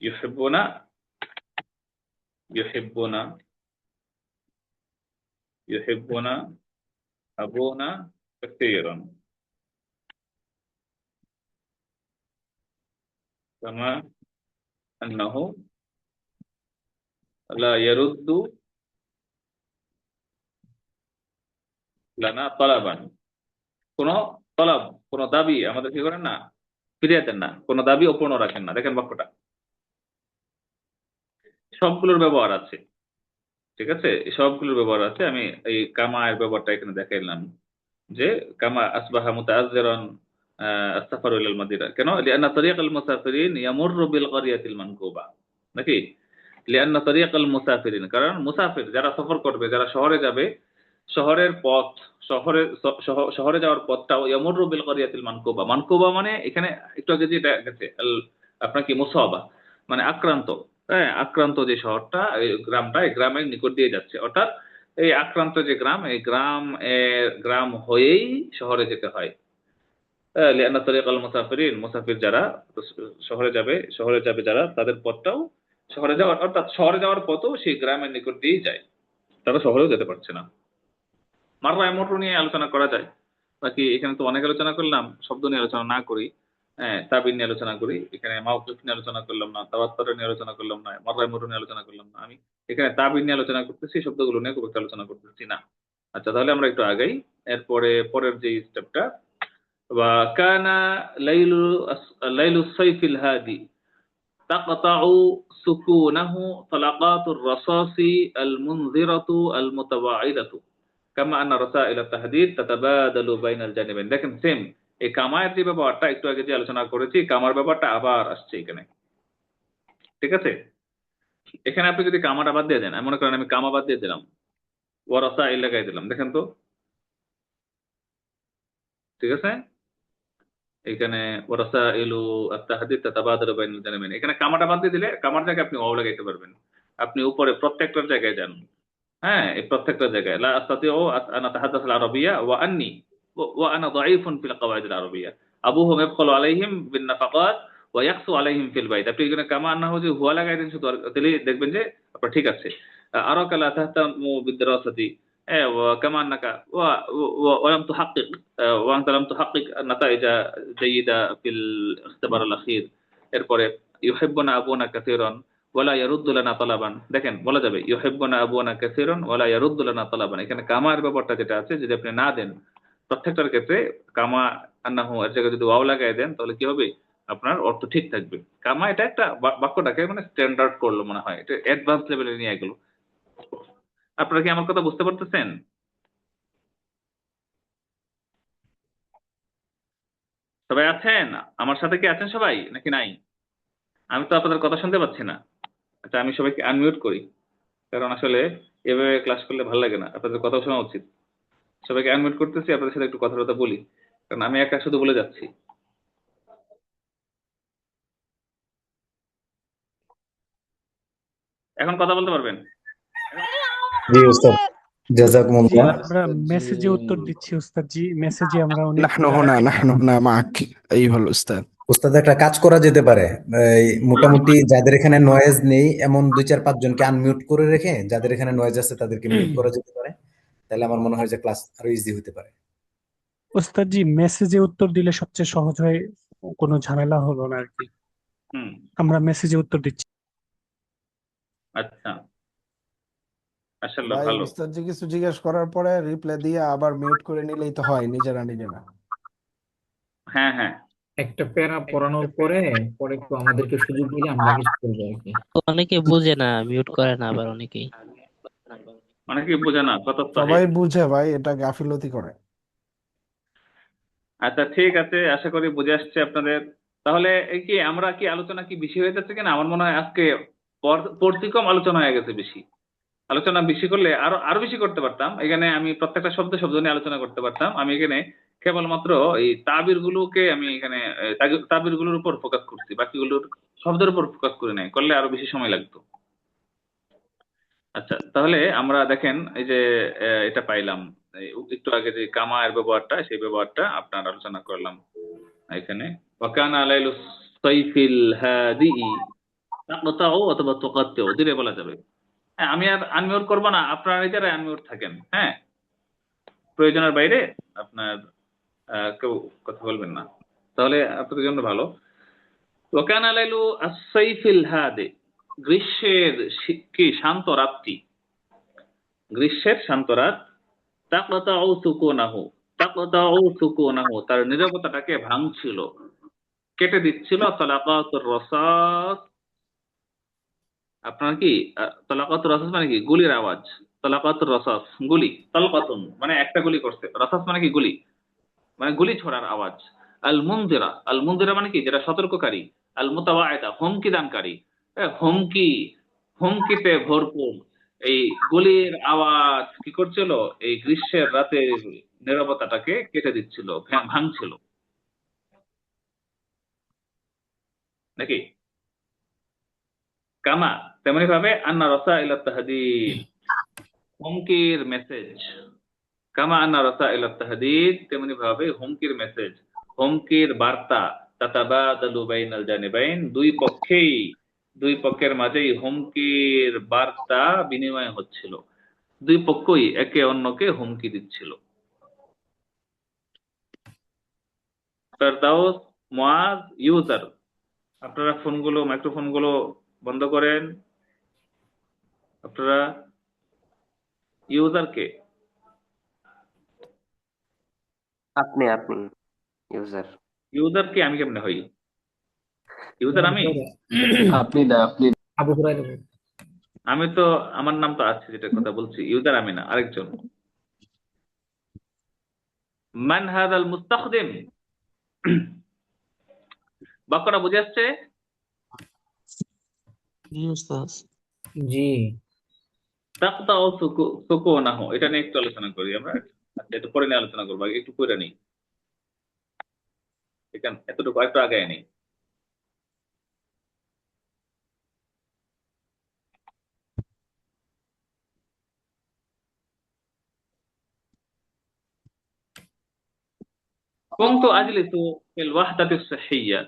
ইউহিব্বুনা, ইউহিব্বুনা, ইউহিব্বুনা আবুনা কাসীরান, কামা আন্নাহু লা ইয়ারুদ্দু লানা তালাবান। কোন তলব, কোন দাবি আমাদের কি করেন না, ফিরিয়ে দেন না, কোন দাবি অপূর্ণ রাখেন না। দেখেন বাক্যটা, সবগুলোর ব্যবহার আছে, ঠিক আছে, এই সবগুলোর ব্যবহার আছে। আমি এই কামা এর ব্যবহারটা এখানে দেখাইলাম যে কামা আসবাহা মুতাআযযিরান আস-সাফারু ইলাল মাদিনা, কেন, লিআন্না তারিকাল মুসাফিরিন ইয়ামুররু বিল ক্বরিয়াতিল মানকুবা, নাকি, লিআন্না তারিকাল মুসাফিরিন, কারণ মুসাফির যারা সফর করবে, যারা শহরে যাবে, শহরের পথ, শহরে শহরে যাওয়ার পথটাও ইয়ামুররু বিল ক্বরিয়াতিল মানকুবা, মানকুবা মানে এখানে একটু আগে যেটা গেছে আপনার কি মুসাবা, মানে আক্রান্ত, হ্যাঁ, আক্রান্ত যে শহরটা, এই গ্রামটা, এই গ্রামের নিকট দিয়ে যাচ্ছে, অর্থাৎ এই আক্রান্ত যে গ্রাম, এই গ্রাম হয়েই শহরে যেতে হয়। লিআন্না তারিকাল মুসাফিরিন, মুসাফির যারা শহরে যাবে যারা, তাদের পথটাও শহরে যাওয়ার, অর্থাৎ শহরে যাওয়ার পথও সেই গ্রামের নিকট দিয়েই যায়, তারা শহরেও যেতে পারছে না। মাররা এমোটো নিয়ে আলোচনা করা যায়, বাকি এখানে তো অনেক আলোচনা করলাম, শব্দ নিয়ে আলোচনা না করি। হ্যাঁ, তাবিন নিয়ে আলোচনা করি, এখানে মাওকুফ নিয়ে আলোচনা করলাম না, তাওয়াত্তুর নিয়ে আলোচনা করলাম না, মাররা এমোটো নিয়ে আলোচনা করলাম না। আমি এখানে তাবিন নিয়ে আলোচনা করতেছি, শব্দগুলো নিয়ে খুব একটা আলোচনা করতেছি না। আচ্ছা, তাহলে আমরা একটু আগাই। এরপরে পরের যে স্টেপটা, وكان ليل ليل الصيف الهادي تقطع سكونه طلقات الرصاص المنذرة المتواعدة كما أن رسائل التهديد تتبادل بين الجانبين। দেখেন সেম এই কামার যে ব্যাপারটা একটু আগে যে আলোচনা করেছি, কামার ব্যাপারটা আবার আসছে এখানে, ঠিক আছে। এখানে আপনি যদি কামাটা বাদ দিয়ে দেন, আমি মনে করেন আমি কামা বাদ দিয়ে দিলাম, ওয়ারাসাইল লাগাই দিলাম, দেখেন তো, ঠিক আছে। এখানে ওয়ারাসাইলু আত-তাহদীদ তাতাবাদালু বাইনাল জানিবাইন, এখানে কামাটা বাদ দিয়ে দিলে কামার জায়গায় আপনি ওয়াও লাগাইতে পারবেন। আপনি উপরে প্রত্যেকটার জায়গায় যান, হ্যাঁ, এই প্রত্যেকটা জায়গায় লা আস্তাতিউ আন আতাহাদ্দাস আল আরাবিয়া ওয়া আন্নী ওয়া আনা দাঈফুন ফিল কাওয়াইদ আল আরাবিয়া আবুহুম ইয়াবখালু আলাইহিম বিন নাফাকাত ওয়া ইয়াকসু আলাইহিম ফিল বাইত। আপনি এখানে কামা আন্নাহু যে হুয়া লাগাই দেন শুধু, তাহলে দেখবেন যে আপনার ঠিক আছে। আরাকা লা তাহতামু বিদ-দিরাসাতি ওয়া কামা আন্নাকা ওয়া লাম তুহাক্কিক ওয়া আনতা লাম তুহাক্কিক নাতাইজা জাইয়িদা ফিল ইখতিবার আল আখির। এরপরে ইউহিব্বুনা আবুনা কাসীরান ওয়ালা ইয়ারুদ্দু লানা তালাবান, দেখেন বলা যাবে ইউহিব্বুনা আবুনা কাসীরান ওয়ালা ইয়ারুদ্দু লানা তালাবান। এখানে কামার ব্যাপারটা যেটা আছে, যদি আপনি না দেন প্রত্যেকটার ক্ষেত্রে কামা আন্নাহু এর জায়গায় যদি ওয়াও লাগাই দেন, তাহলে কি হবে, আপনার অর্থ ঠিক থাকবে। কামা এটা একটা বাক্যটাকে মানে স্ট্যান্ডার্ড করলো মনে হয়, এটা অ্যাডভান্স লেভেলে নিয়ে গেল। আপনারা কি আমার কথা বুঝতে পারতেছেন? সবাই আছেন? আমার সাথে কি আছেন সবাই নাকি নাই? আমি তো আপনাদের কথা শুনতে পাচ্ছি না। আচ্ছা, আমি সবাইকে আনমিউট করি, কারণ আসলে এভাবে ক্লাস করলে ভালো লাগে না, আপনাদের কথা শোনা উচিত। সবাইকে আনমিউট করতেছি, আপনাদের সাথে একটু কথা বলি, কারণ আমি একা শুধু বলে যাচ্ছি। এখন কথা বলতে পারবেন? জি উস্তাদ, জি জাযাকুমুল্লাহ। আমরা মেসেজে উত্তর দিচ্ছি উস্তাদ জি, মেসেজে আমরা অনেক نحن هنا معك أيها الأستاذ. উস্তাদ একটা কাজ করা যেতে পারে, এই মোটামুটি যাদের এখানে নয়েজ নেই এমন 2-4-5 জনকে আনমিউট করে রেখে যাদের এখানে নয়েজ আছে তাদেরকে মিউট করা যেতে পারে। তাহলে আমার মনে হয় যে ক্লাস আরো ইজি হতে পারে। উস্তাদ জি মেসেজে উত্তর দিলে সবচেয়ে সহজ হয়, কোনো ঝামেলা হলো না আর কি। হুম, আমরা মেসেজে উত্তর দিচ্ছি। আচ্ছা, আসলে ভাই ভালো। উস্তাদ জি কিছু জিজ্ঞেস করার পরে রিপ্লাই দিয়ে আবার মিউট করে নিলেই তো হয় নিজেরা নিজেরা। হ্যাঁ, হ্যাঁ, একটা প্যারা পড়ানোর পরে পরে একটু আমাদেরকে সুযোগ দিলে আমরা কিছু করবো আর কি। অনেকে বুঝে না, মিউট করে না, আবার অনেকেই। অনেকেই বোঝে না, কত সবাই সাহেব। বুঝে ভাই, এটা গাফিলতি করে। আচ্ছা, ঠিক আছে, আশা করি বুঝে আসছে আপনাদের। তাহলে এই কি আমরা কি আলোচনা কি বেশি হয়ে যাচ্ছে কিনা? আমার মনে হয় আজকে পড়তি কম আলোচনা হয়ে গেছে বেশি। আলোচনা বেশি করলে আরো আরো বেশি করতে পারতাম। এখানে আমি প্রত্যেকটা শব্দ শব্দ নিয়ে আলোচনা করতে পারতাম। আমি এখানে কেবলমাত্র এই তাবির গুলোকে আমি এখানে তাবির গুলোর উপর ফোকাস করছি, বাকিগুলোর শব্দের উপর ফোকাস করে নাই, করলে আরো বেশি সময় লাগতো। আচ্ছা, তাহলে আমরা দেখেন এই যে এটা পাইলাম, এই একটু আগে যে কামা এর ব্যবহারটা, সেই ব্যবহারটা আপনার আলোচনা করলাম এখানে। ওয়াকানা লাইলু সাইফিল হাদি তাকতাউ অথবা তুকাত্তিউ দিলে বলা যাবে। হ্যাঁ, আমি আর আনমিউট করবো না, আপনারা নিজেরাই আনমিউট থাকেন। হ্যাঁ, প্রয়োজনের বাইরে আপনার কেউ কথা বলবেন না, তাহলে আপনাদের জন্য ভালো। ওয়াকানা লাইলু আস-সাইফিল হাদি, গ্রীষ্মের কি শান্ত রাত্রি, গ্রীষ্মের শান্ত রাত। তাকতাউ সুকুনাহু, তাকতাউ সুকুনাহু, তার নীরবতাটাকে ভাঙছিল, কেটে দিচ্ছিল। তালাকাতুর রাসাস, আপনার কি তালাকাতুর রাসাস মানে কি? গুলির আওয়াজ। তালাকাতুর রাসাস গুলি, তালকাতুন মানে একটা গুলি করছে, রাসাস মানে কি? গুলি, মানে গুলি ছোড়ার আওয়াজ। আল মুনজিরা, আল মুনজিরা মানে কি? যেটা সতর্ককারী। আল মুতাওয়াইদা, হুমকি দানকারী। হুমকি, হুমকিতে ভরপুর এই গুলির আওয়াজ কি করছিল? এই গ্রীষ্মের রাতে নীরবতাটাকে কেটে দিচ্ছিল, ভাঙছিল নাকি? কামা তেমনি ভাবে আন্না রাসাইল তাহদিদ, হুমকির মেসেজ। কামা আন্না রাসাইল তাহদিদ, তেমনি ভাবে হুমকির মেসেজ, হুমকির বার্তা। তাতাবাদালু বাইনাল জানিবাইন, দুই পক্ষের মাঝেই হুমকির বার্তা বিনিময় হচ্ছিল, দুই পক্ষই একে অন্যকে হুমকি দিচ্ছিল। ফেরদাউস, মুআজ, ইউজার, আপনারা ফোনগুলো, মাইক্রোফোনগুলো বন্ধ করেন। আপনারা ইউজার কে? আপনি ইউজার। ইউজার কে? আমি কেমনে হই ইউজার? আমি আপনি না, আপনি আবু হুরায়রা বলেন। আমি তো, আমার নাম তো আছে, যেটা কথা বলছি, ইউজার আমি না, আরেকজন। মান হাদাল মুস্তাখদিম, বাক্যটা বুঝে আসছে? জি উস্তাদ। জি তাকতাউ সুকুনাহু, এটা নিয়ে একটু আলোচনা করি আমরা। আচ্ছা, একটু পরে নিয়ে আলোচনা করবো, আগে একটু পড়ে নিই, এখানে এতটুকু একটু আগে নেই। كنت أجلس في الوحدة الصحية،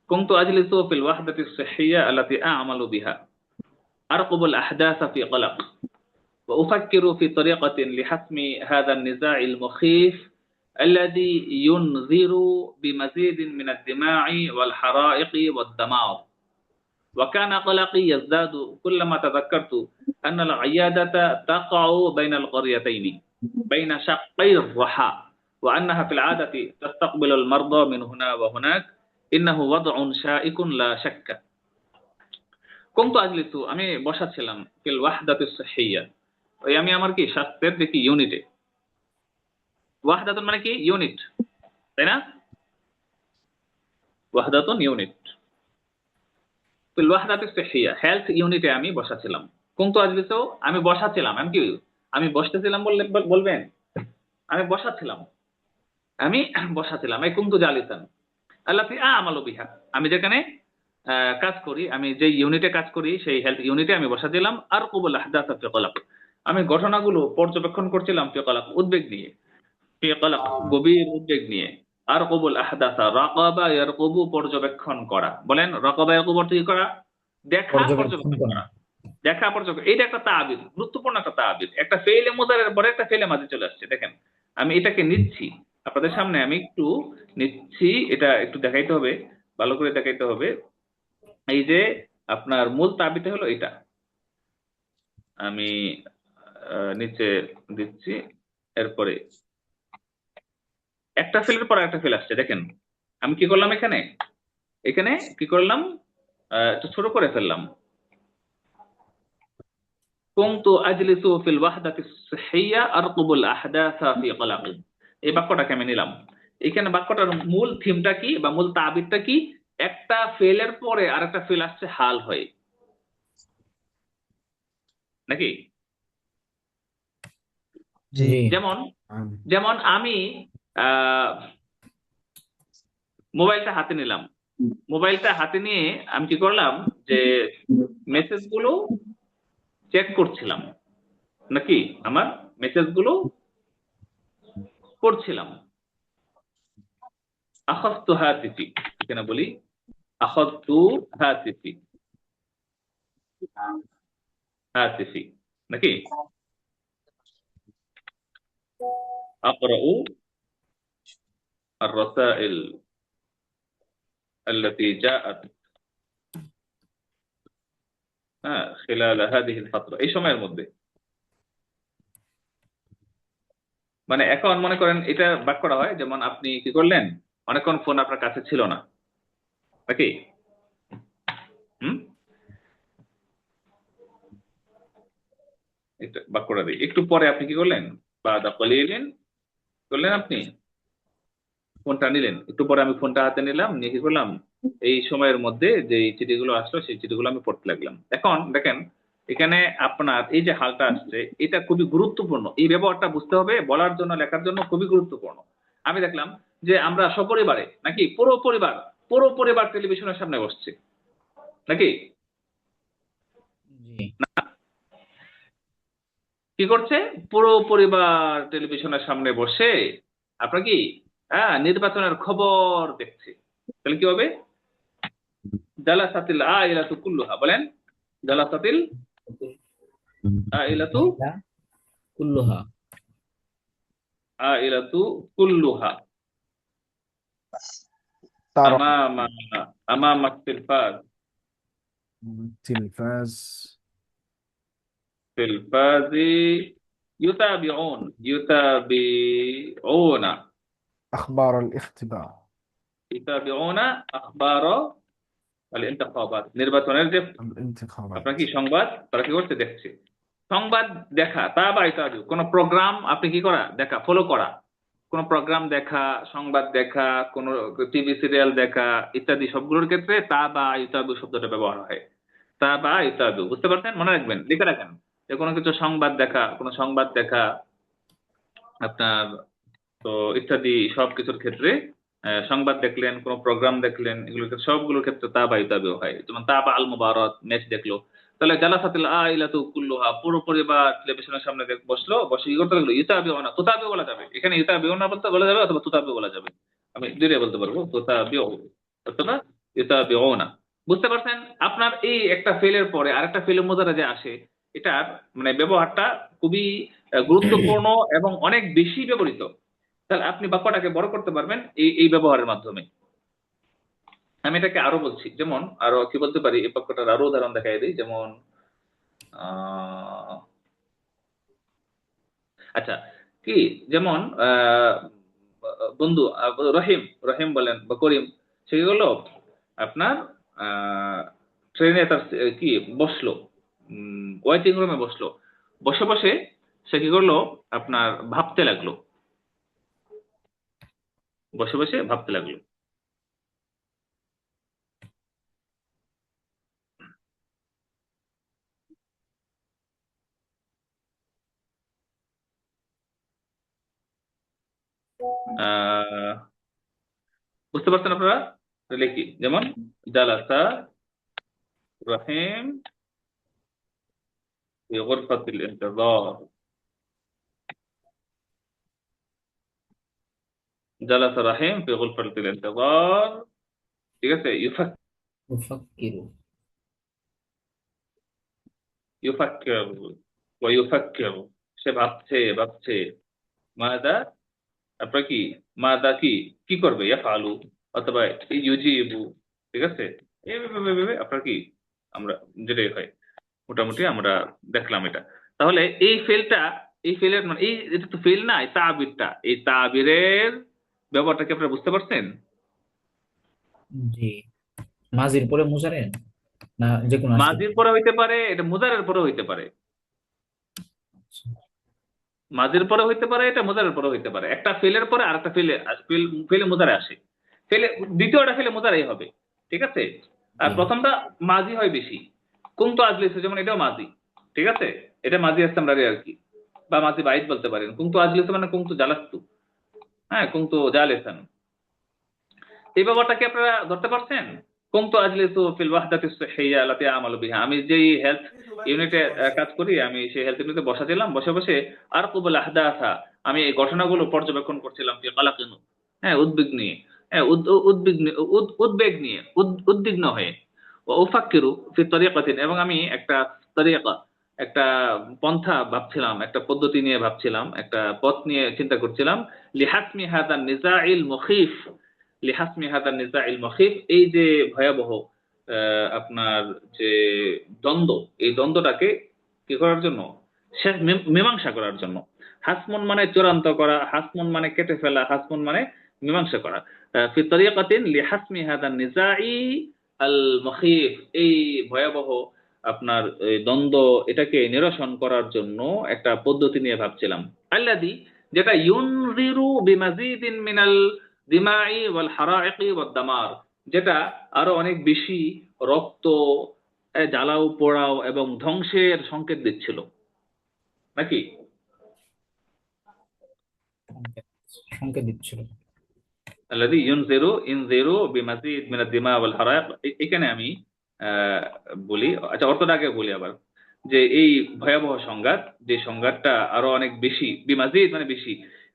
كنت أجلس في الوحدة الصحية التي أعمل بها، أرقب الأحداث في قلق، وأفكر في طريقة لحسم هذا النزاع المخيف الذي ينذر بمزيد من الدماء والحرائق والدمار. وكان قلقي يزداد كلما تذكرت أن العيادة تقع بين القريتين، بين شقي الرحى، وأنها في العادة تستقبل المرضى من هنا وهناك. إنه وضع شائك لا شك. كنت أجلس، আমি বসা ছিলাম, ফিল ওয়াহদাতুস সাহহিয়া, ওই আমি আমার কি স্বাস্থ্যের দেখি ইউনিটে। ওয়াহদাতুন মানে কি? ইউনিট, তাই না? ওয়াহদাতুন ইউনিট। ফিল ওয়াহদাতুস সাহহিয়া, হেলথ ইউনিটে আমি বসা ছিলাম। কুনতু আজলিসু, আমি বসা ছিলাম। আমি কি, আমি বসতেছিলাম বললে বলবেন? আমি বসা ছিলাম, আমি বসা ছিলাম। এই কুনতু জালিসান আল্লাতি আমালু বিহা, আমি যেখানে কাজ করি, আমি যে ইউনিটে কাজ করি সেই হেলথ ইউনিটে আমি বসা দিলাম আরকুবুল আহদাসা ফি কলাক, আমি ঘটনাগুলো পর্যবেক্ষণ করছিলাম ফি কলাক, উদ্বেগ নিয়ে, ফি কলাক গভীর উদ্বেগ নিয়ে, আরকুবুল আহদাসা রাকাবা ইয়ারকুবু পর্যবেক্ষণ করা, বলেন রাকাবা ইয়ারকুবু অর্থ কি করা? দেখা, পর্যবেক্ষণ পর্যবেক্ষণ করা। করা, দেখা পর্যবেক্ষণ, এটা একটা তাবির, গুরুত্বপূর্ণ একটা তাবির, একটা ফেইলে মুদারের পরে একটা ফেইলে মাঝে চলে আসছে। দেখেন আমি এটাকে নিচ্ছি আপনাদের সামনে, আমি একটু নিচ্ছি, এটা একটু দেখাইতে হবে, ভালো করে দেখাইতে হবে। এই যে আপনার মূল তাবিটা হলো এটা, আমি নিচে দিচ্ছি, এরপরে একটা ফেলের পর একটা ফেল আসছে। দেখেন আমি কি করলাম, এখানে এখানে কি করলাম, একটু ছোট করে ফেললাম, কুনতু আজলিসু ফিল ওয়াহদাতি সিহহিয়া আরকুবুল আহদাসা ফি কলাক, এই বাক্যটাকে আমি নিলাম। এখানে বাক্যটার মূল থিমটা কি বা মূল তাবিরটা কি? একটা ফেলের পরে আরেকটা ফেল আসছে হাল হয়ে, নাকি? জি। যেমন আম, যেমন আমি আহ মোবাইলটা হাতে নিলাম, মোবাইলটা হাতে নিয়ে আমি কি করলাম, যে মেসেজগুলো চেক করছিলাম, নাকি আমার মেসেজগুলো করছিলাম। আখাযতু হাতিফি, এখানে বলি আখাযতু হাতিফি, হাতিফি, নাকি আকরাউ الرسائل التي جاءت خلال هذه الفترة, এই সময়ের মধ্যে। মানে এখন মনে করেন এটা বাক্যটা হয় যেমন আপনি কি করলেন, অনেকক্ষণ ফোন আপনার কাছে ছিল না, নাকি? হুম, এটা বাক্যটা দিই, একটু পরে আপনি কি করলেন, বাদা কলিলিন করলেন, আপনি ফোনটা নিলেন, একটু পরে আমি ফোনটা হাতে নিলাম, নিয়ে কি করলাম, এই সময়ের মধ্যে যে চিঠিগুলো আসলো সেই চিঠিগুলো আমি পড়তে লাগলাম। এখন দেখেন এখানে আপনার এই যে হালটা আসছে এটা খুবই গুরুত্বপূর্ণ, এই ব্যবহারটা বুঝতে হবে, বলার জন্য লেখার জন্য খুবই গুরুত্বপূর্ণ। আমি দেখলাম যে আমরা সপরিবারে, নাকি পুরো পরিবার টেলিভিশনের সামনে বসছে, নাকি? জি। কি করছে? পুরো পরিবার টেলিভিশনের সামনে বসে আপনার কি নির্বাচনের খবর দেখছে। তাহলে কি হবে? জালাসাতিল আইলাতু কুল্লুহা, বলেন জালাসাতিল আইলাতু কুল্লুহা। আইলাতু কুল্লুহা তারা আমামা আমামা তিলফাজ তিলফাজ তিলফাজি ইউতাবিউনা আখবার আল-ইখতিবা ইউতাবিউনা আখবার আল ইন্তিখাবাত, নির্বাচনের যে আল-ইন্তিখাবাত আপনার কি সংবাদ তারা কি করতে দেখছে। সংবাদ দেখা তা বা ইত্যাদি, কোন প্রোগ্রাম আপনি কি করা, দেখা, ফলো করা, কোন প্রোগ্রাম দেখা, সংবাদ দেখা, কোন টিভি সিরিয়াল দেখা ইত্যাদি সবগুলোর ক্ষেত্রে তা বা ইত্যাদি শব্দটা ব্যবহার হয়। তা বা ইত্যাদি, বুঝতে পারছেন? মনে রাখবেন, লিখে রাখেন যে কোনো কিছু সংবাদ দেখা, কোনো সংবাদ দেখা আপনার, তো ইত্যাদি সবকিছুর ক্ষেত্রে সংবাদ দেখলেন, কোন প্রোগ্রাম দেখলেন, এগুলোর ক্ষেত্রে সবগুলোর ক্ষেত্রে তা বা ইতাবিও হয়। যেমন তা বা আল মুবারাত, ম্যাচ দেখলো, তাহলে জালাসাতিল আইলাতু কুল্লুহা, পুরো পরিবার টেলিভিশনের সামনে বসলো, বসে কি করতে লাগলো, ইতাবিও না তুতাবিও বলা যাবে, এখানে ইতাবিও না বলতে বলা যাবে অথবা তুতাবিও বলা যাবে, আমি দুইটা বলতে পারবো, তুতাবিও অথবা ইতাবিও না। বুঝতে পারছেন? আপনার এই একটা ফেলের পরে আরেকটা ফেলের মুদারা যে আসে, এটার মানে ব্যবহারটা খুবই গুরুত্বপূর্ণ এবং অনেক বেশি ব্যবহৃত। তাহলে আপনি বাক্যটাকে বড় করতে পারবেন এই এই ব্যবহারের মাধ্যমে। আমি এটাকে আরো বলছি, যেমন আরো কি বলতে পারি, এই বাক্যটার আরো উদাহরণ দেখাই দিই। যেমন আচ্ছা, কি যেমন বন্ধু রহিম, রহিম বলেন বা করিম, সে কি করলো আপনার ট্রেনে তার কি বসলো, ওয়েটিং রুমে বসলো, বসে বসে সে কি করলো আপনার ভাবতে লাগলো, বসে বসে ভাবতে লাগলো। আহ বুঝতে পারছেন আপনারা? লিখি, যেমন জালাসা الرحيم في غرفة الانتظار جلس رحيم في غرفة الانتظار ঠিক আছে يفكر يفكر ويفكر সে ভাবছে মাদা আপনার কি মাদা কি করবে ইয়াফআলু অথবা ইউজিবু ঠিক আছে এইভাবে আপনার কি আমরা যেটাই হয় মোটামুটি আমরা দেখলাম এটা তাহলে এই ফেলের মানে এটা তো ফেল না এই তাবিরটা এই তাবিরের ব্যাপারটা কি আপনারা বুঝতে পারছেন জি মাজির পরে মুজারে না যে কোনো আসলে মাজির পরে হইতে পারে এটা মুজারের পরে হইতে পারে মাজির পরে হইতে পারে এটা মুজারের পরে হইতে পারে একটা ফেলের পরে আর একটা ফেলে মুজারে আসে ফেলে দ্বিতীয়টা ফেলে মুজারাই হবে ঠিক আছে আর জি প্রথমটা মাজি হয় বেশি কুনতু আজলিসু যেমন এটাও মাজি ঠিক আছে এটা মাজি ইস্তেমরারি আর কি বা মাজি বাইদ বলতে পারেন কুনতু আজলিসু মানে কুনতু জালাস্তু হ্যাঁ কুনতু জালিসান এই ব্যাপারটা কি আপনারা ধরতে পারছেন কুনতু আজলিসু ফিল ওয়াহদাতিস সিহহিয়া আল্লাতী আমালু বিহা আমি যেই হেলথ ইউনিটে কাজ করি আমি সেই হেলথ ইউনিটে বসে বসে আরকুবুল আহদাথা আমি এই ঘটনাগুলো পর্যবেক্ষণ করছিলাম ফি কালাকিন হ্যাঁ উদ্বেগ নিয়ে হ্যাঁ উদ্বেগ নিয়ে উদ্বিগ্ন হয়ে ও উফাক্কিরু ফি তরিকাতিন এবং আমি একটা তরিকা একটা পন্থা ভাবছিলাম একটা পদ্ধতি নিয়ে ভাবছিলাম একটা পথ নিয়ে চিন্তা করছিলাম লিহাসমি হাদান নিজাইল মুখিফ এই যে ভয়াবহ আপনার যে দ্বন্দ্ব এই দ্বন্দ্বটাকে কি করার জন্য শেষ মীমাংসা করার জন্য হাসমুন মানে চূড়ান্ত করা হাসমুন মানে কেটে ফেলা হাসমুন মানে মীমাংসা করা ফি তরিকাতিন লিহাসমি হাদান নিজাই আল মুখিফ এই ভয়াবহ আপনার এই দ্বন্দ্ব এটাকে নিরসন করার জন্য একটা পদ্ধতি নিয়ে ভাবছিলাম আল্লাযী যেটা ইউনজিরু বিমাজিদিন মিনাল দিমাই ওয়াল হারাইকি ওয়াদ দামার যেটা আরো অনেক বেশি রক্ত জ্বালাও পোড়াও এবং ধ্বংসের সংকেত দিচ্ছিল নাকি সংকেত দিচ্ছিল আল্লাযী ইনজিরু বিমাজিদ মিনাদ দিমা ওয়াল হারাইক এখানে আমি বলি আচ্ছা অর্থটা আগে বলি আবার যে এই ভয়াবহ সংঘাত যে সংঘাতটা আরো অনেক বেশি বিমাজিদ মানে বেশি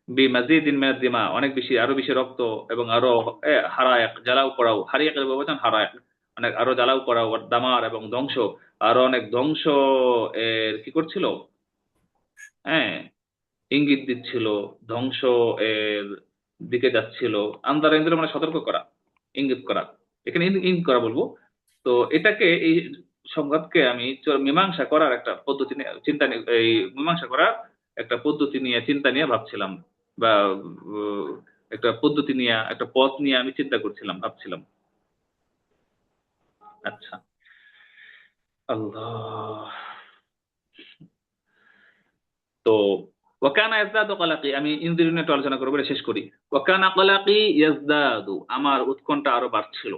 বিমাজিদিন মিনাদ দিমা অনেক বেশি আরো বেশি রক্ত এবং আরো হারায়েক জ্বালাও পোড়াও হারিয়াকের ব্যবধান হারায়েক অনেক আরো জ্বালাও পোড়াও দামার এবং ধ্বংস আরো অনেক ধ্বংস এর কি করছিল হ্যাঁ ইঙ্গিত দিচ্ছিল ধ্বংস এর দিকে যাচ্ছিল আন্দার ইন্দ্র মানে সতর্ক করা ইঙ্গিত করা এখানে ইঙ্গিত করা বলবো তো এটাকে এই সংঘাতকে আমি মীমাংসা করার একটা পদ্ধতি নিয়ে এই মীমাংসা করার একটা পদ্ধতি নিয়ে চিন্তা নিয়ে ভাবছিলাম বা একটা পদ্ধতি নিয়ে একটা পথ নিয়ে আমি চিন্তা করছিলাম ভাবছিলাম আচ্ছা আল্লাহ তো ওয়াকানা ইয়াজদাদু কলাকি আমি ইনজির নিয়ে একটু আলোচনা করবো এটা শেষ করি ওয়াকানা কলাকি ইয়াজদাদু আমার উৎকণ্ঠা আরো বাড়ছিল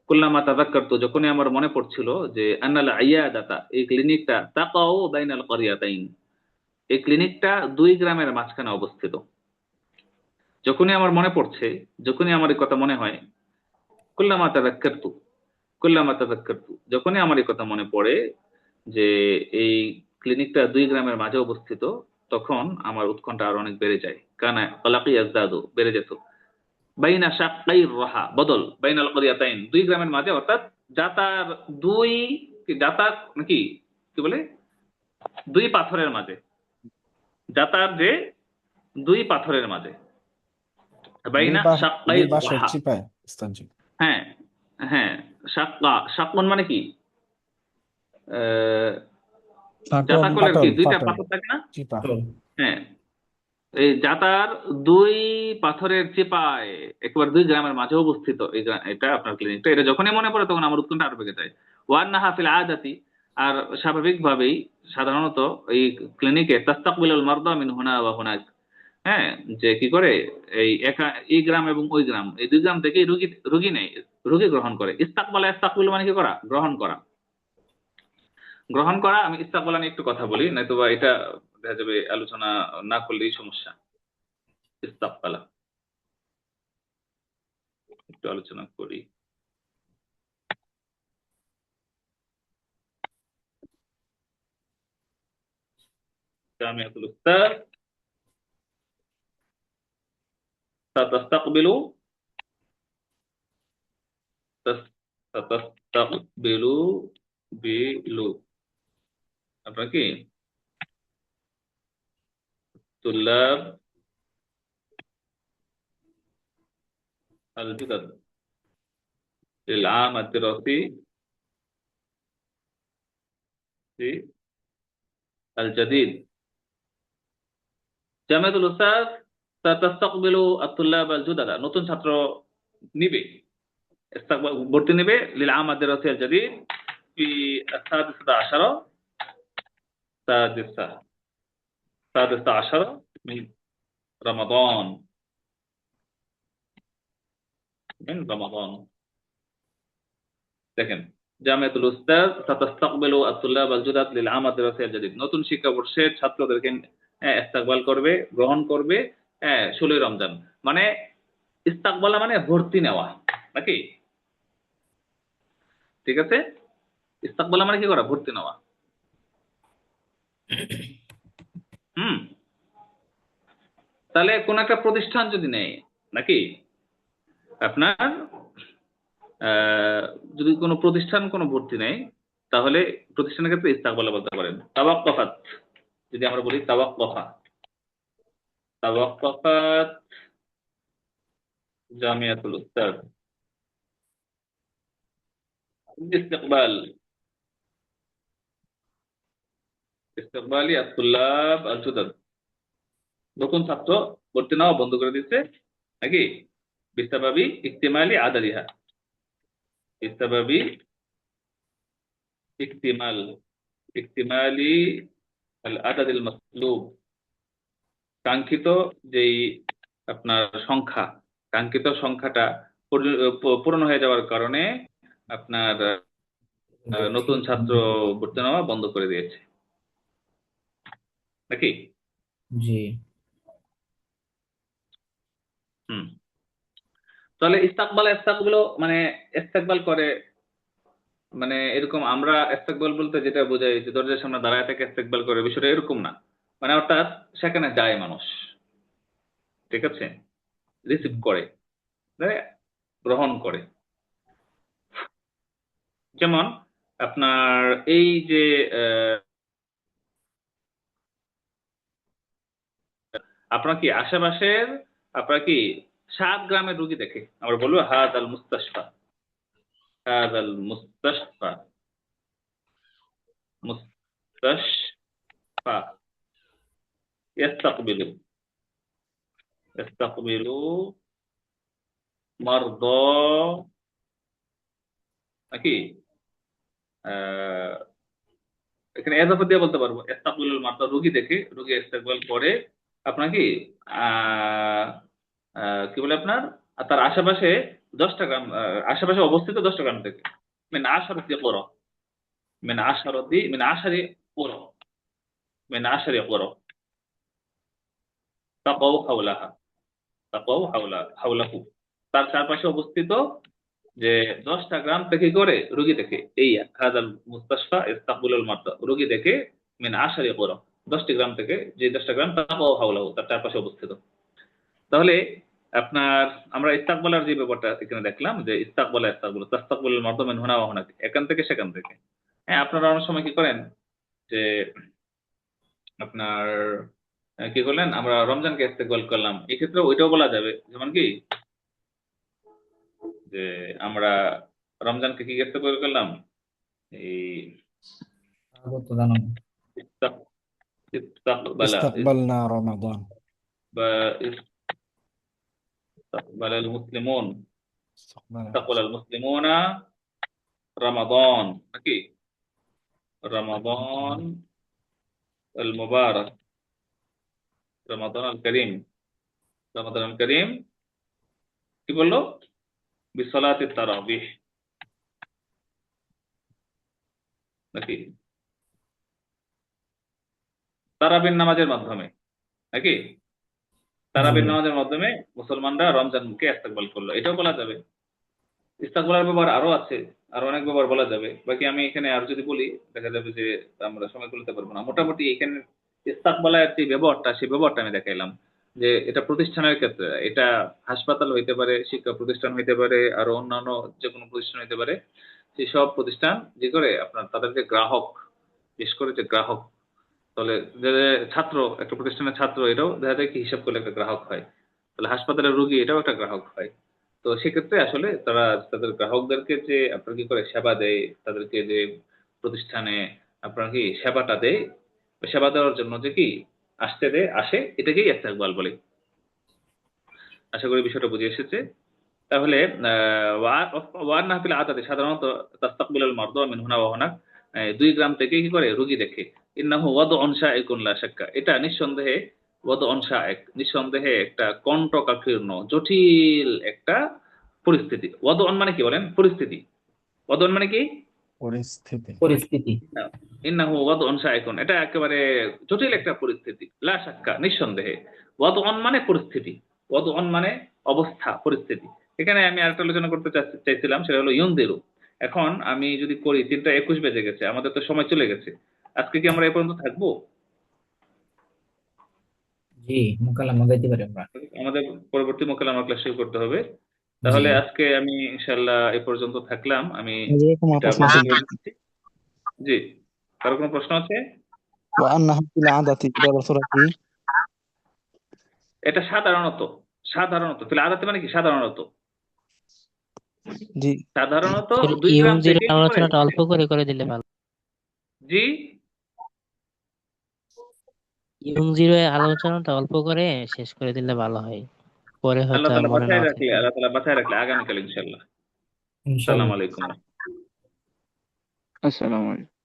কুল্লামা তাযাক্কারতু যখনই আমার মনে পড়ছিল যে আন্নাল আয়াদাতা এই ক্লিনিকটা তাকাউ বাইনাল ক্বরিয়াতাইন এই ক্লিনিকটা দুই গ্রামের মাঝখানে অবস্থিত যখনই আমার মনে পড়ছে যখনই আমার এই কথা মনে হয় কুল্লামা তাযাক্কারতু যখনই আমার এই কথা মনে পড়ে যে এই ক্লিনিকটা দুই গ্রামের মাঝে অবস্থিত তখন আমার উৎকণ্ঠা আরো অনেক বেড়ে যায় কানা কলাকি ইয়াজদাদু বেড়ে যেত বাইনা শাক্কাইর রাহা বদল বাইনাল ক্বরিয়াতাইন দুই গ্রামের মাঝে অর্থাৎ যাতার নাকি কি বলে দুই পাথরের মাঝে যাতার যে দুই পাথরের মাঝে বাইনা শাক্কাইর দুই পাশের রাহা চিপায় ইস্তানজি হ্যাঁ হ্যাঁ শাক্কুন মানে কি যাতা কলের কি দুইটা ফাটল পাথর থাকে না চিপা হ্যাঁ এই যাতার দুই পাথরের চিপায় একবার দুই গ্রামের মাঝে অবস্থিত এটা আপনার ক্লিনিকটা এটা যখনই মনে পড়ে তখন আমার উৎকণ্ঠা আরো বেড়ে যায় ওয়ান্নাহা ফিল আদাতি আর স্বাভাবিকভাবেই সাধারণত এই ক্লিনিকে তাস্তাকবিলুল মারদা মিন হুনা ওয়া হুনাক হ্যাঁ যে কি করে এই গ্রাম এবং ওই গ্রাম এই দুই গ্রাম থেকে রোগী নেই রোগী গ্রহণ করে ইস্তাকবিল মানে কি করা গ্রহণ করা আমি ইস্তাকবালা নিয়ে একটু কথা বলি নয়তোবা এটা দেখা যাবে আলোচনা না করলেই সমস্যা ইস্তাকবালা একটু আলোচনা করি জামিয়াতুল উস্তাদ সাতাস্তাকবিলু সাতাস্তাকবিলু বিলু আপনার কি তুল্লাব আল জুদাদ للعام الدراسي الجديد জামিয়াতুল উস্তাদ সাতাস্তাকবিলু আত-তুল্লাব আল জুদাদা নতুন ছাত্র নিবে ভর্তি নেবে للعام الدراسي الجديد في السادسة عشر من رمضان দেখেন জামিয়াতুল উস্তাদ সাতাস্তাকবিলু আত-তুল্লাব আল জুদাদ লিল-আম আদ-দিরাসি আল-জাদীদ নতুন শিক্ষাবর্ষের ছাত্রদেরকে ইস্তেকবাল করবে গ্রহণ করবে 16 রমজান মানে ইস্তেকবালা মানে ভর্তি নেওয়া নাকি ঠিক আছে ইস্তেকবালা মানে কি করা ভর্তি নেওয়া তাহলে কোন একটা প্রতিষ্ঠান যদি নেয় নাকি আপনার যদি কোনো প্রতিষ্ঠান কোনো ভর্তি নেয় তাহলে প্রতিষ্ঠানের ক্ষেত্রে ইস্তেকবালা বলতে পারেন তাওয়াক্কুফাত যদি আমরা বলি তাওয়াক্কুফাত জামিয়াতুল উস্তাদ ইস্তেকবালি আত-তুল্লাব আল-জুদাদ নতুন ছাত্র ভর্তি নেওয়া বন্ধ করে দিচ্ছে নাকি বিসাবাবি ইকতিমালি আদাদিহা বিসাবাবি ইকতিমালি আল আদাদিল মাসলুব কাঙ্ক্ষিত যেই আপনার কাঙ্ক্ষিত সংখ্যাটা পূরণ হয়ে যাওয়ার কারণে আপনার নতুন ছাত্র ভর্তি নেওয়া বন্ধ করে দিয়েছে নাকি জি তাহলে ইস্তেকবাল মানে ইস্তেকবাল করে মানে এরকম আমরা ইস্তেকবাল বলতে যেটা বোঝাই যে দরজার সামনে দাঁড়ায় থেকে ইস্তেকবাল করে বিষয়টা এরকম না মানে অর্থাৎ সেখানে যায় মানুষ ঠিক আছে রিসিভ করে গ্রহণ করে যেমন আপনার এই যে আপনার কি আশেপাশের আপনার কি 7 গ্রামের রোগী দেখে আমরা বলবো হাদাল মুস্তাশফা ইস্তাকবিলু মারদা নাকি এখানে এজাফা দিয়ে বলতে পারবো ইস্তাকবিলুল মারদা রোগী দেখে রোগী ইস্তেকবাল করে আপনার কি কি বলে আপনার তার আশেপাশে 10টা গ্রাম আশেপাশে অবস্থিত 10টা গ্রাম থেকে মিন আশারি কুরা তাকাউ হাওলাহু তার চারপাশে অবস্থিত যে 10টা গ্রাম থেকে করে রোগী দেখে এই হাদাল মুস্তাশফা ইস্তাকবিলুল মারদা রোগী দেখে মিন আশারি কুরা 10টি গ্রাম থেকে যে 10টা গ্রাম তাকাউ হাওলাহু তার চারপাশে অবস্থিত তাহলে আপনার আমরা ইস্তেকবালের যে ব্যাপারটা এখানে দেখলাম যে তাস্তাকবিলুল মারদা মিন হুনা ওয়া হুনাক এখান থেকে সেখান থেকে আপনারা অনেক সময় কি করেন যে আপনার কি করলেন আমরা রমজানকে ইস্তেকবাল করলাম এই ক্ষেত্রে ওইটাও বলা যাবে যেমন কি যে আমরা রমজানকে কি ইস্তেকবাল করলাম এই ইস্তাকবালনা রমাদান استقبل المسلمون رمضان নাকি رمضان المبارك رمضان الكريم কি বললো বিসলাত তারাবিহ নাকি তারাবির নামাজের মাধ্যমে নাকি তারাবির নামাজের মাধ্যমে মুসলমানরা রমজানকে ইস্তেকবাল করলো এটাও বলা যাবে ইস্তেকবালের ব্যাপার আরো আছে আর অনেক ব্যাপার বলা যাবে বাকি আমি এখানে আর যদি বলি দেখা যাবে যে আমরা সময় করতে পারবো না মোটামুটি এখানে ইস্তাকবালের যে ব্যবহারটা, সেই ব্যবহারটা আমি দেখাইলাম যে এটা প্রতিষ্ঠানের ক্ষেত্রে, এটা হাসপাতাল হইতে পারে, শিক্ষা প্রতিষ্ঠান হইতে পারে, আরো অন্যান্য যে কোনো প্রতিষ্ঠান হইতে পারে। সেই সব প্রতিষ্ঠান যে করে আপনার তাদের যে গ্রাহক, বিশেষ করে যে গ্রাহক, তাহলে যে ছাত্র, একটা প্রতিষ্ঠানের ছাত্র, এটাও দেখা যায় কি হিসাব করলে একটা গ্রাহক হয়। তাহলে হাসপাতালের রোগী এটাও একটা গ্রাহক হয়। তো সেক্ষেত্রে আসলে তারা তাদের গ্রাহকদেরকে যে আপনার কি করে সেবা দেয়, তাদেরকে যে প্রতিষ্ঠানে আপনার কি সেবাটা দেয়, সেবা দেওয়ার জন্য যে কি আসে, এটাকেই ইস্তেকবাল বলে। আশা করি বিষয়টা বুঝে এসেছে। তাহলে ওয়ান্না ফিল আদাতে সাধারণত তাস্তাকবিলুল মারদু মিন হুনা ওয়া হুনাক, 2 গ্রাম থেকে কি করে রোগী দেখে। ইন্নাহু ওয়াদউন শাইকুন লা শাক্কা, এটা নিঃসন্দেহে ওয়াদউন শাইক, নিঃসন্দেহে একটা কণ্টকাকীর্ণ জটিল একটা পরিস্থিতি। ওয়াদউন মানে কি বলেন? পরিস্থিতি। ওয়াদউন মানে কি? পরিস্থিতি। ইন্নাহু ওয়াদউন শাইকুন, এটা একেবারে জটিল একটা পরিস্থিতি। লা শাক্কা, নিঃসন্দেহে। ওয়াদউন মানে পরিস্থিতি, ওয়াদউন মানে অবস্থা, পরিস্থিতি। এখানে আমি আরেকটা আলোচনা করতে চাইছিলাম, সেটা হলো ইউনদিরু। এখন আমি যদি করি, 3:21 বেজে গেছে, আমাদের তো সময় চলে গেছে। আজকে কি আমরা এই পর্যন্ত থাকবো? জি, মোকাল্লামা গাইতে পারি আমরা। আমাদের পরবর্তী মোকাল্লামা ক্লাস শুরু করতে হবে। জি, তাহলে আজকে আমি ইনশাআল্লাহ এই পর্যন্ত থাকলাম। আমি যেরকম এটা প্রশ্ন বন্ধ ছিল, করে দিচ্ছি। জি, কারো কোনো প্রশ্ন আছে? وأنها في العادة إذا بصرت এটা সাধারণত, সাধারণত ফিল আদাতে মানে কি? সাধারণত, জি সাধারণত সরি, 2 ইয়ং গ্রাম জিরো থেকে কি করে? আলোচনাটা অল্প করে করে দিলে ভালো। জি, ইয়ং জিরো আলোচনাটা অল্প করে শেষ করে দিলে ভালো হয়, পরে হয়তো আল্লাহ আর তাআলা মনে বাঁচায় নাও রাখলে, থাকবে। আল্লাহ তাআলা বাঁচায় রাখলে আগামীকাল ইনশাআল্লাহ। ইনশাআল্লাহ। আসসালামু আলাইকুম। আসসালামু আলাইকুম।